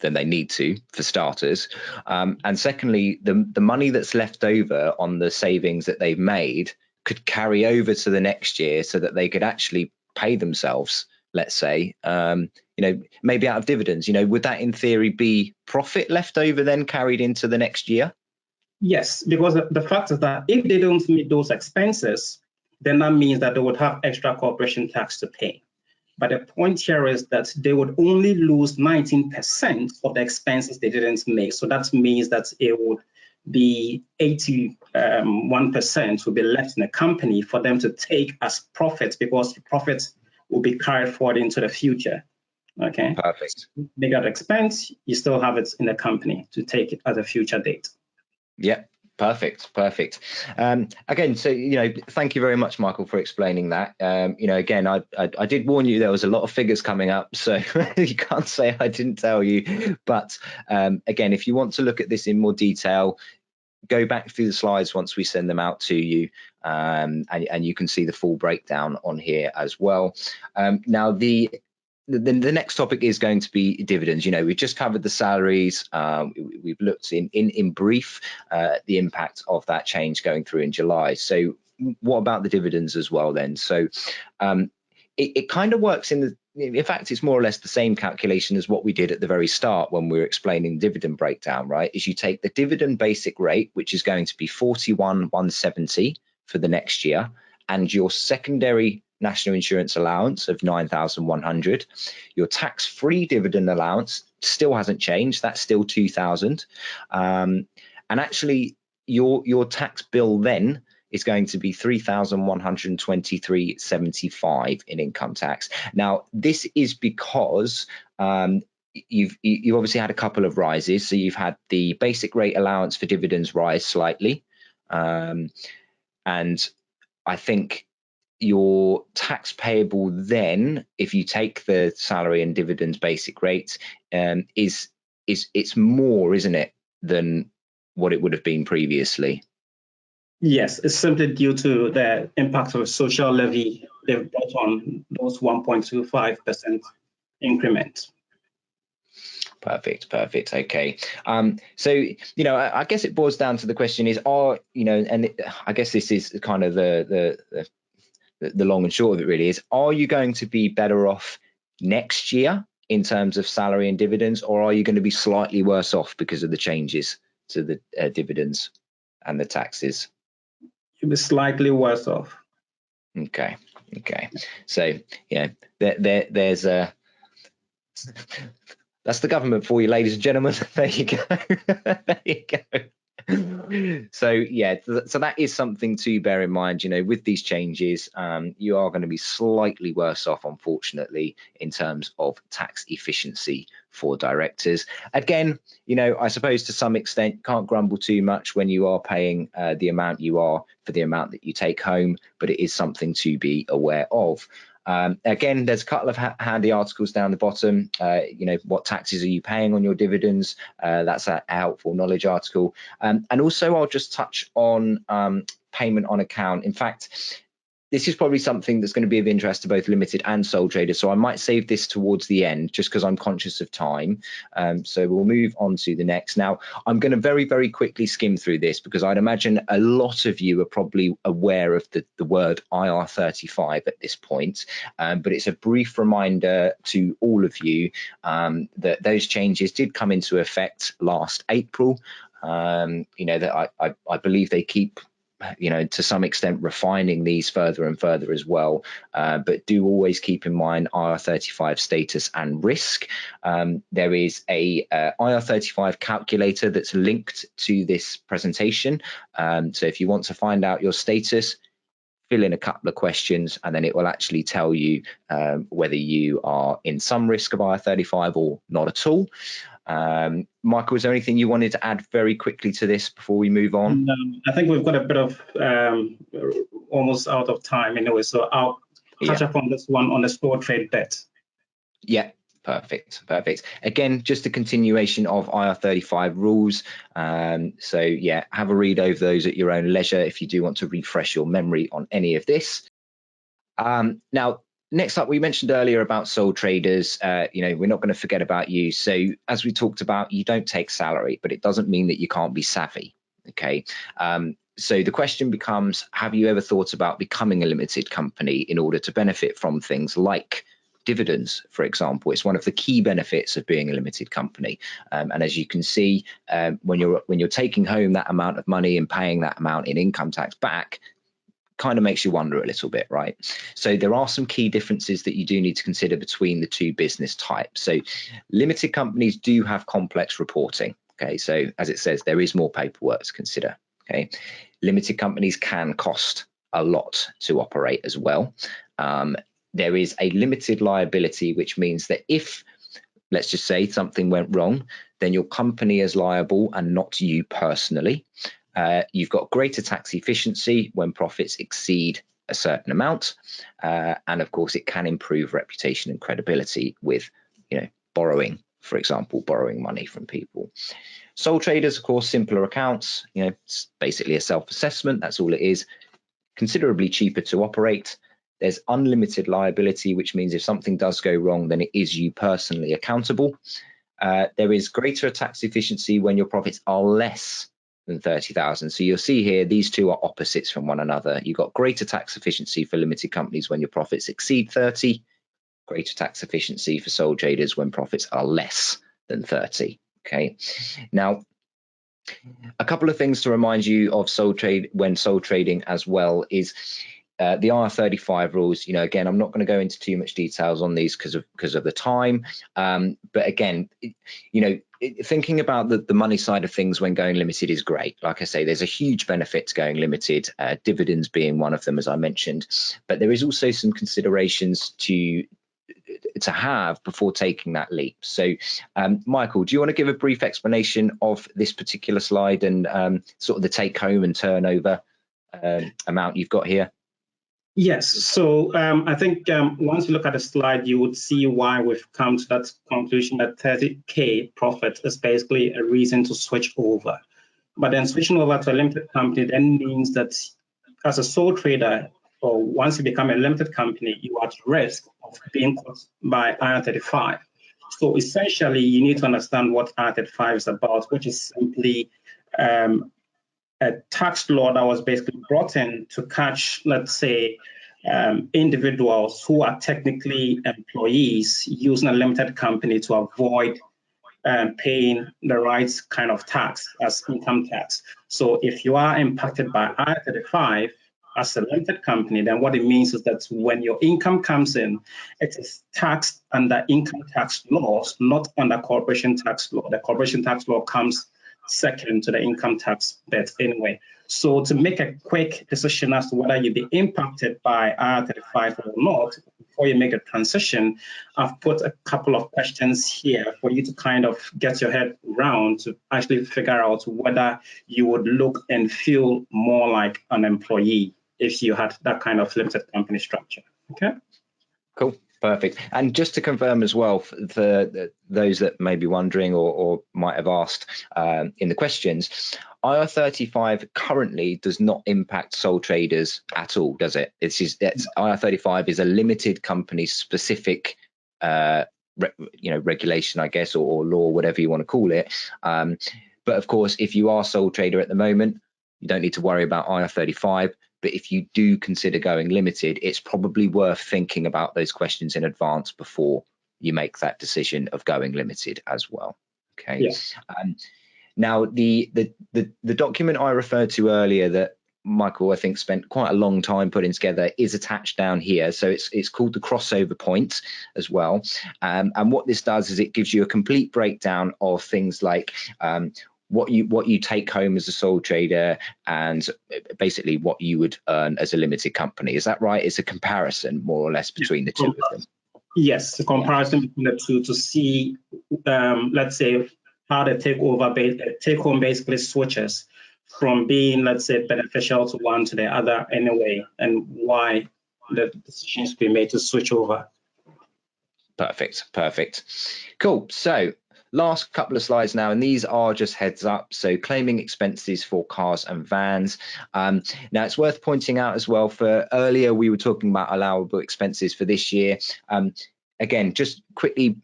A: they need to, for starters, and secondly, the money that's left over on the savings that they've made could carry over to the next year, so that they could actually pay themselves, let's say, maybe out of dividends. Would that in theory be profit left over then carried into the next year?
B: Yes, because the fact is that if they don't meet those expenses, then that means that they would have extra corporation tax to pay. But the point here is that they would only lose 19% of the expenses they didn't make. So that means that it would be 81% would be left in the company for them to take as profit, because the profit will be carried forward into the future. Okay.
A: Perfect.
B: So make that expense, you still have it in the company to take it at a future date.
A: Yeah. Perfect. Again, so thank you very much, Michael, for explaining that. Again, I did warn you there was a lot of figures coming up, so you can't say I didn't tell you. But again, if you want to look at this in more detail, go back through the slides once we send them out to you, and you can see the full breakdown on here as well. Now the next topic is going to be dividends. We've just covered the salaries. We've looked in brief at the impact of that change going through in July. So what about the dividends as well then? So it kind of works in fact, it's more or less the same calculation as what we did at the very start when we were explaining dividend breakdown, right? Is you take the dividend basic rate, which is going to be 41,170 for the next year, and your secondary national insurance allowance of 9,100. Your tax-free dividend allowance still hasn't changed. That's still 2,000. And actually, your tax bill then is going to be 3,123.75 in income tax. Now, this is because you've obviously had a couple of rises. So you've had the basic rate allowance for dividends rise slightly, and I think your tax payable then, if you take the salary and dividends basic rates, it's more, isn't it, than what it would have been previously?
B: Yes, it's simply due to the impact of a social levy they've brought on those 1.25% increments.
A: Perfect. Okay. So I guess it boils down to the question is, I guess this is kind of the long and short of it really is, are you going to be better off next year in terms of salary and dividends, or are you going to be slightly worse off because of the changes to the dividends and the taxes?
B: You'll be slightly worse off.
A: Okay. So there's a that's the government for you, ladies and gentlemen. There you go. There you go. So that is something to bear in mind. With these changes, you are going to be slightly worse off, unfortunately, in terms of tax efficiency for directors. Again, I suppose to some extent, can't grumble too much when you are paying the amount you are for the amount that you take home, but it is something to be aware of. Again, there's a couple of handy articles down the bottom. What taxes are you paying on your dividends? That's a helpful knowledge article. And also I'll just touch on payment on account. In fact, this is probably something that's going to be of interest to both limited and sole traders. So I might save this towards the end just because I'm conscious of time. So we'll move on to the next. Now, I'm going to very, very quickly skim through this because I'd imagine a lot of you are probably aware of the word IR35 at this point. But it's a brief reminder to all of you that those changes did come into effect last April. That I believe they keep to some extent refining these further and further as well, but do always keep in mind IR35 status and risk. There is a IR35 calculator that's linked to this presentation, so if you want to find out your status, fill in a couple of questions and then it will actually tell you whether you are in some risk of IR35 or not at all. Michael, is there anything you wanted to add very quickly to this before we move on?
B: I think we've got a bit of almost out of time anyway, so I'll catch up on this one on the store trade debt.
A: Yeah, perfect. Again, just a continuation of IR35 rules. So have a read over those at your own leisure if you do want to refresh your memory on any of this. Now, next up, we mentioned earlier about sole traders. We're not going to forget about you. So as we talked about, you don't take salary, but it doesn't mean that you can't be savvy. Okay. So the question becomes, have you ever thought about becoming a limited company in order to benefit from things like dividends, for example? It's one of the key benefits of being a limited company. And as you can see, when you're taking home that amount of money and paying that amount in income tax back, kind of makes you wonder a little bit, right? So there are some key differences that you do need to consider between the two business types. So limited companies do have complex reporting. Okay, so as it says, there is more paperwork to consider. Okay, limited companies can cost a lot to operate as well. There is a limited liability, which means that if, let's just say, something went wrong, then your company is liable and not you personally. You've got greater tax efficiency when profits exceed a certain amount. And of course, it can improve reputation and credibility with, borrowing for example, borrowing money from people. Sole traders, of course, simpler accounts. It's basically a self-assessment. That's all it is. Considerably cheaper to operate. There's unlimited liability, which means if something does go wrong, then it is you personally accountable. There is greater tax efficiency when your profits are less than 30,000. So you'll see here, these two are opposites from one another. You've got greater tax efficiency for limited companies when your profits exceed 30, greater tax efficiency for sole traders when profits are less than 30. Okay. Now, a couple of things to remind you of sole trading as well is the IR35 rules. Again, I'm not going to go into too much details on these because of the time. But again, thinking about the money side of things when going limited is great. Like I say, there's a huge benefit to going limited, dividends being one of them, as I mentioned. But there is also some considerations to have before taking that leap. So, Michael, do you want to give a brief explanation of this particular slide and sort of the take home and turnover amount you've got here?
B: Yes. So I think once you look at the slide, you would see why we've come to that conclusion that 30K profit is basically a reason to switch over. But then switching over to a limited company then means that as a sole trader, or once you become a limited company, you are at risk of being caught by IR35. So essentially, you need to understand what IR35 is about, which is simply a tax law that was basically brought in to catch, let's say, individuals who are technically employees using a limited company to avoid paying the right kind of tax as income tax. So if you are impacted by IR35 as a limited company, then what it means is that when your income comes in, it is taxed under income tax laws, not under corporation tax law. The corporation tax law comes second to the income tax bit anyway. So to make a quick decision as to whether you'll be impacted by IR35 or not, before you make a transition, I've put a couple of questions here for you to kind of get your head around to actually figure out whether you would look and feel more like an employee if you had that kind of limited company structure. Okay.
A: Cool. Perfect. And just to confirm as well, for those that may be wondering or might have asked in the questions, IR35 currently does not impact sole traders at all, does it? IR35 is a limited company specific regulation, I guess, or law, whatever you want to call it. But of course, if you are sole trader at the moment, you don't need to worry about IR35. But if you do consider going limited, it's probably worth thinking about those questions in advance before you make that decision of going limited as well. Okay. Yeah. Now, the document I referred to earlier that Michael, I think, spent quite a long time putting together is attached down here. So it's called the crossover point as well. And what this does is it gives you a complete breakdown of things like what you take home as a sole trader and basically what you would earn as a limited company. Is that right? It's a comparison more or less between the two of them.
B: Yes, a comparison between the two to see, let's say, how the take home basically switches from being, let's say, beneficial to one to the other anyway, and why the decisions be made to switch over.
A: Perfect. Cool. So last couple of slides now, and these are just heads up. So claiming expenses for cars and vans. Now it's worth pointing out as well, for earlier we were talking about allowable expenses for this year. Again, just quickly,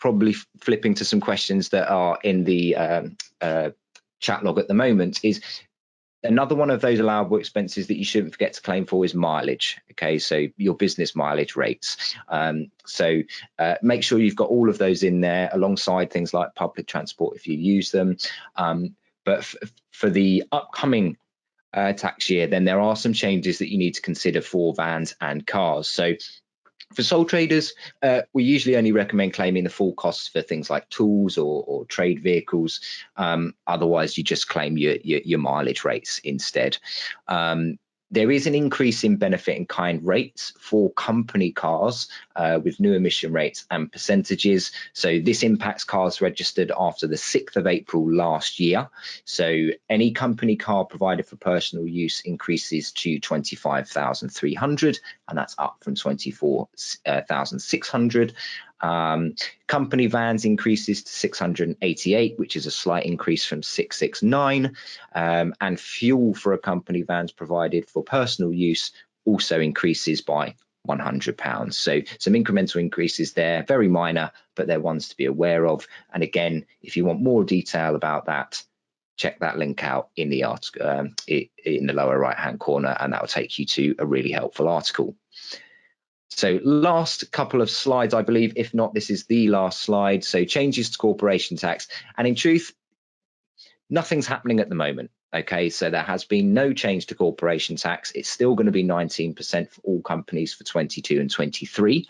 A: probably flipping to some questions that are in the chat log at the moment, is another one of those allowable expenses that you shouldn't forget to claim for is mileage. Okay, so your business mileage rates. So make sure you've got all of those in there alongside things like public transport if you use them. But for the upcoming tax year, then there are some changes that you need to consider for vans and cars. So for sole traders, we usually only recommend claiming the full costs for things like tools or trade vehicles. Otherwise, you just claim your mileage rates instead. There is an increase in benefit in kind rates for company cars with new emission rates and percentages. So this impacts cars registered after the 6th of April last year. So any company car provided for personal use increases to 25,300, and that's up from 24,600. Company vans increases to 688, which is a slight increase from 669. And fuel for accompany vans provided for personal use also increases by £100. So some incremental increases there, very minor, but they're ones to be aware of. And again, if you want more detail about that, check that link out in the article in the lower right hand corner, and that will take you to a really helpful article. So last couple of slides, I believe, if not, this is the last slide. So changes to corporation tax. And in truth, nothing's happening at the moment. Okay, so there has been no change to corporation tax. It's still going to be 19% for all companies for 22 and 23.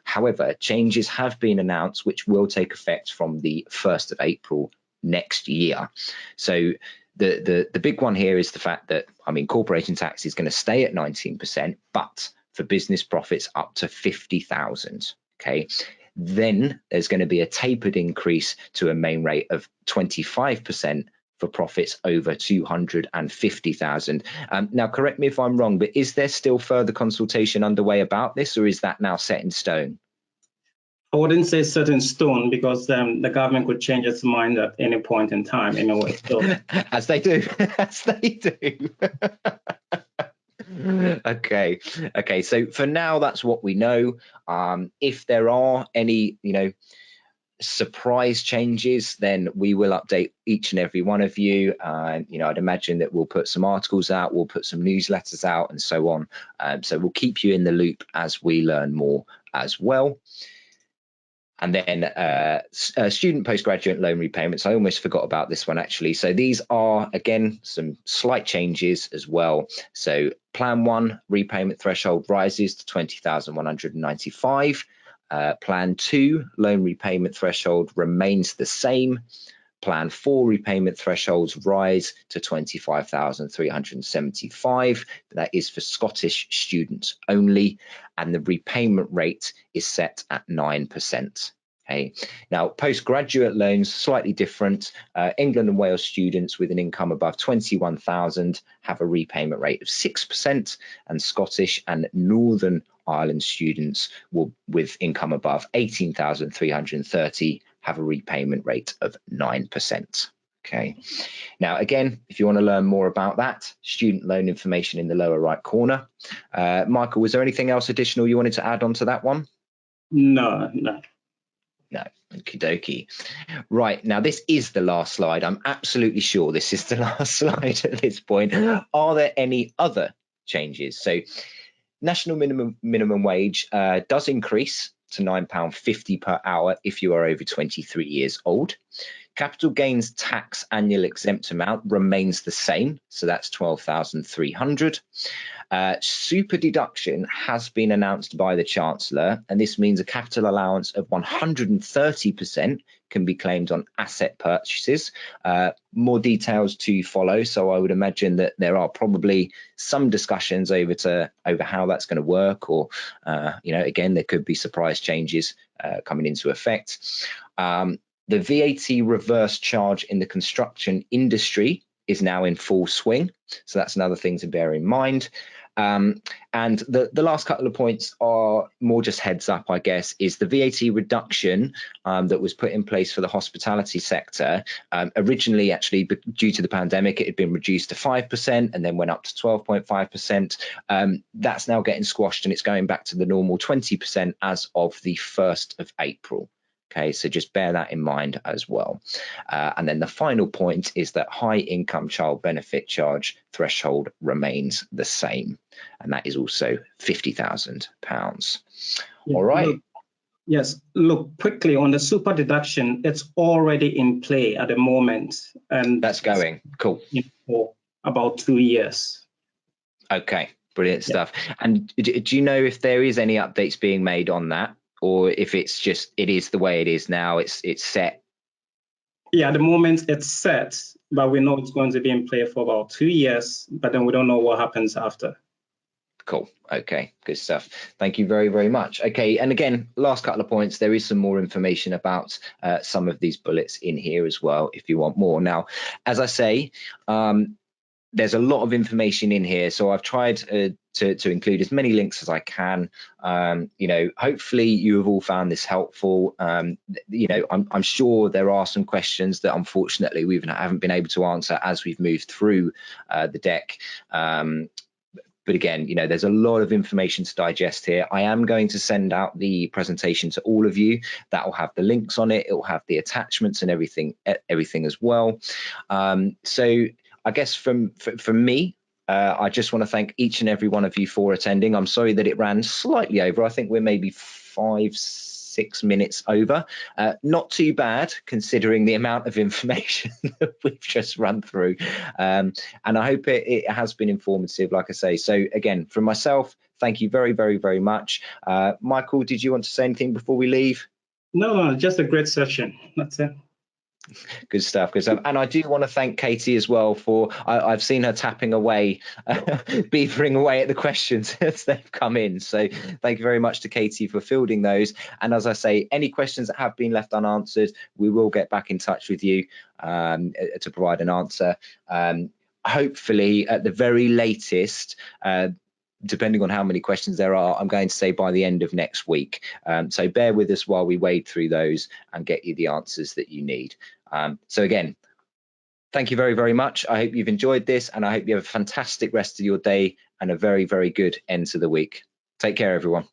A: However, changes have been announced which will take effect from the 1st of April next year. So the big one here is the fact that, I mean, corporation tax is going to stay at 19%, but for business profits up to 50,000. Okay, then there's going to be a tapered increase to a main rate of 25% for profits over 250,000. Now, correct me if I'm wrong, but is there still further consultation underway about this, or is that now set in stone?
B: I wouldn't say set in stone, because the government could change its mind at any point in time anyway. So.
A: As they do, as they do. Okay, so for now, that's what we know. If there are any, surprise changes, then we will update each and every one of you. I'd imagine that we'll put some articles out, we'll put some newsletters out, and so on. So we'll keep you in the loop as we learn more as well. And then student postgraduate loan repayments. I almost forgot about this one, actually. So these are, again, some slight changes as well. So Plan 1 repayment threshold rises to 20,195. Plan 2 loan repayment threshold remains the same. Plan 4 repayment thresholds rise to 25,375. That is for Scottish students only, and the repayment rate is set at 9%. Okay. Now, postgraduate loans, slightly different. England and Wales students with an income above 21,000 have a repayment rate of 6%, and Scottish and Northern Ireland students with income above 18,330 have a repayment rate of 9%. Okay. Now, again, if you want to learn more about that, student loan information in the lower right corner. Michael, was there anything else additional you wanted to add on to that one?
B: No.
A: No, okie dokie. Right, now this is the last slide. I'm absolutely sure this is the last slide at this point. Are there any other changes? So national minimum wage does increase to £9.50 per hour if you are over 23 years old. Capital gains tax annual exempt amount remains the same, so that's 12,300. Super deduction has been announced by the Chancellor, and this means a capital allowance of 130% can be claimed on asset purchases. More details to follow, so I would imagine that there are probably some discussions over how that's going to work, or again, there could be surprise changes coming into effect. The VAT reverse charge in the construction industry is now in full swing, so that's another thing to bear in mind. And the last couple of points are more just heads up, I guess, is the VAT reduction that was put in place for the hospitality sector. Originally, actually, due to the pandemic, it had been reduced to 5% and then went up to 12.5%. That's now getting squashed, and it's going back to the normal 20% as of the 1st of April. Okay, so just bear that in mind as well. And then the final point is that high income child benefit charge threshold remains the same, and that is also £50,000.
B: Yeah,
A: all right.
B: Look, quickly on the super deduction, it's already in play at the moment, and
A: that's going cool
B: for about 2 years.
A: Okay, brilliant stuff. And do you know if there is any updates being made on that, or if it's just it is the way it is now, it's set?
B: Yeah, at the moment it's set, but we know it's going to be in play for about 2 years, but then we don't know what happens after.
A: Cool. Okay, good stuff. Thank you very, very much. Okay, and again, last couple of points, there is some more information about some of these bullets in here as well if you want more. Now, as I say, there's a lot of information in here, so I've tried to include as many links as I can. Hopefully you have all found this helpful. I'm sure there are some questions that unfortunately we haven't been able to answer as we've moved through the deck. But again, there's a lot of information to digest here. I am going to send out the presentation to all of you. That will have the links on it. It will have the attachments and everything as well. So I guess from me, I just want to thank each and every one of you for attending. I'm sorry that it ran slightly over. I think we're maybe 5-6 minutes over. Not too bad considering the amount of information that we've just run through. And I hope it has been informative, like I say. So again, from myself, thank you very, very, very much. Michael, did you want to say anything before we leave?
B: No, just a great session. That's it.
A: Good stuff, good stuff. And I do want to thank Katie as well for, I've seen her tapping away, beavering away at the questions as they've come in. So thank you very much to Katie for fielding those. And as I say, any questions that have been left unanswered, we will get back in touch with you to provide an answer. Hopefully, at the very latest, depending on how many questions there are, I'm going to say by the end of next week. So bear with us while we wade through those and get you the answers that you need. So again, thank you very, very much. I hope you've enjoyed this, and I hope you have a fantastic rest of your day and a very, very good end to the week. Take care, everyone.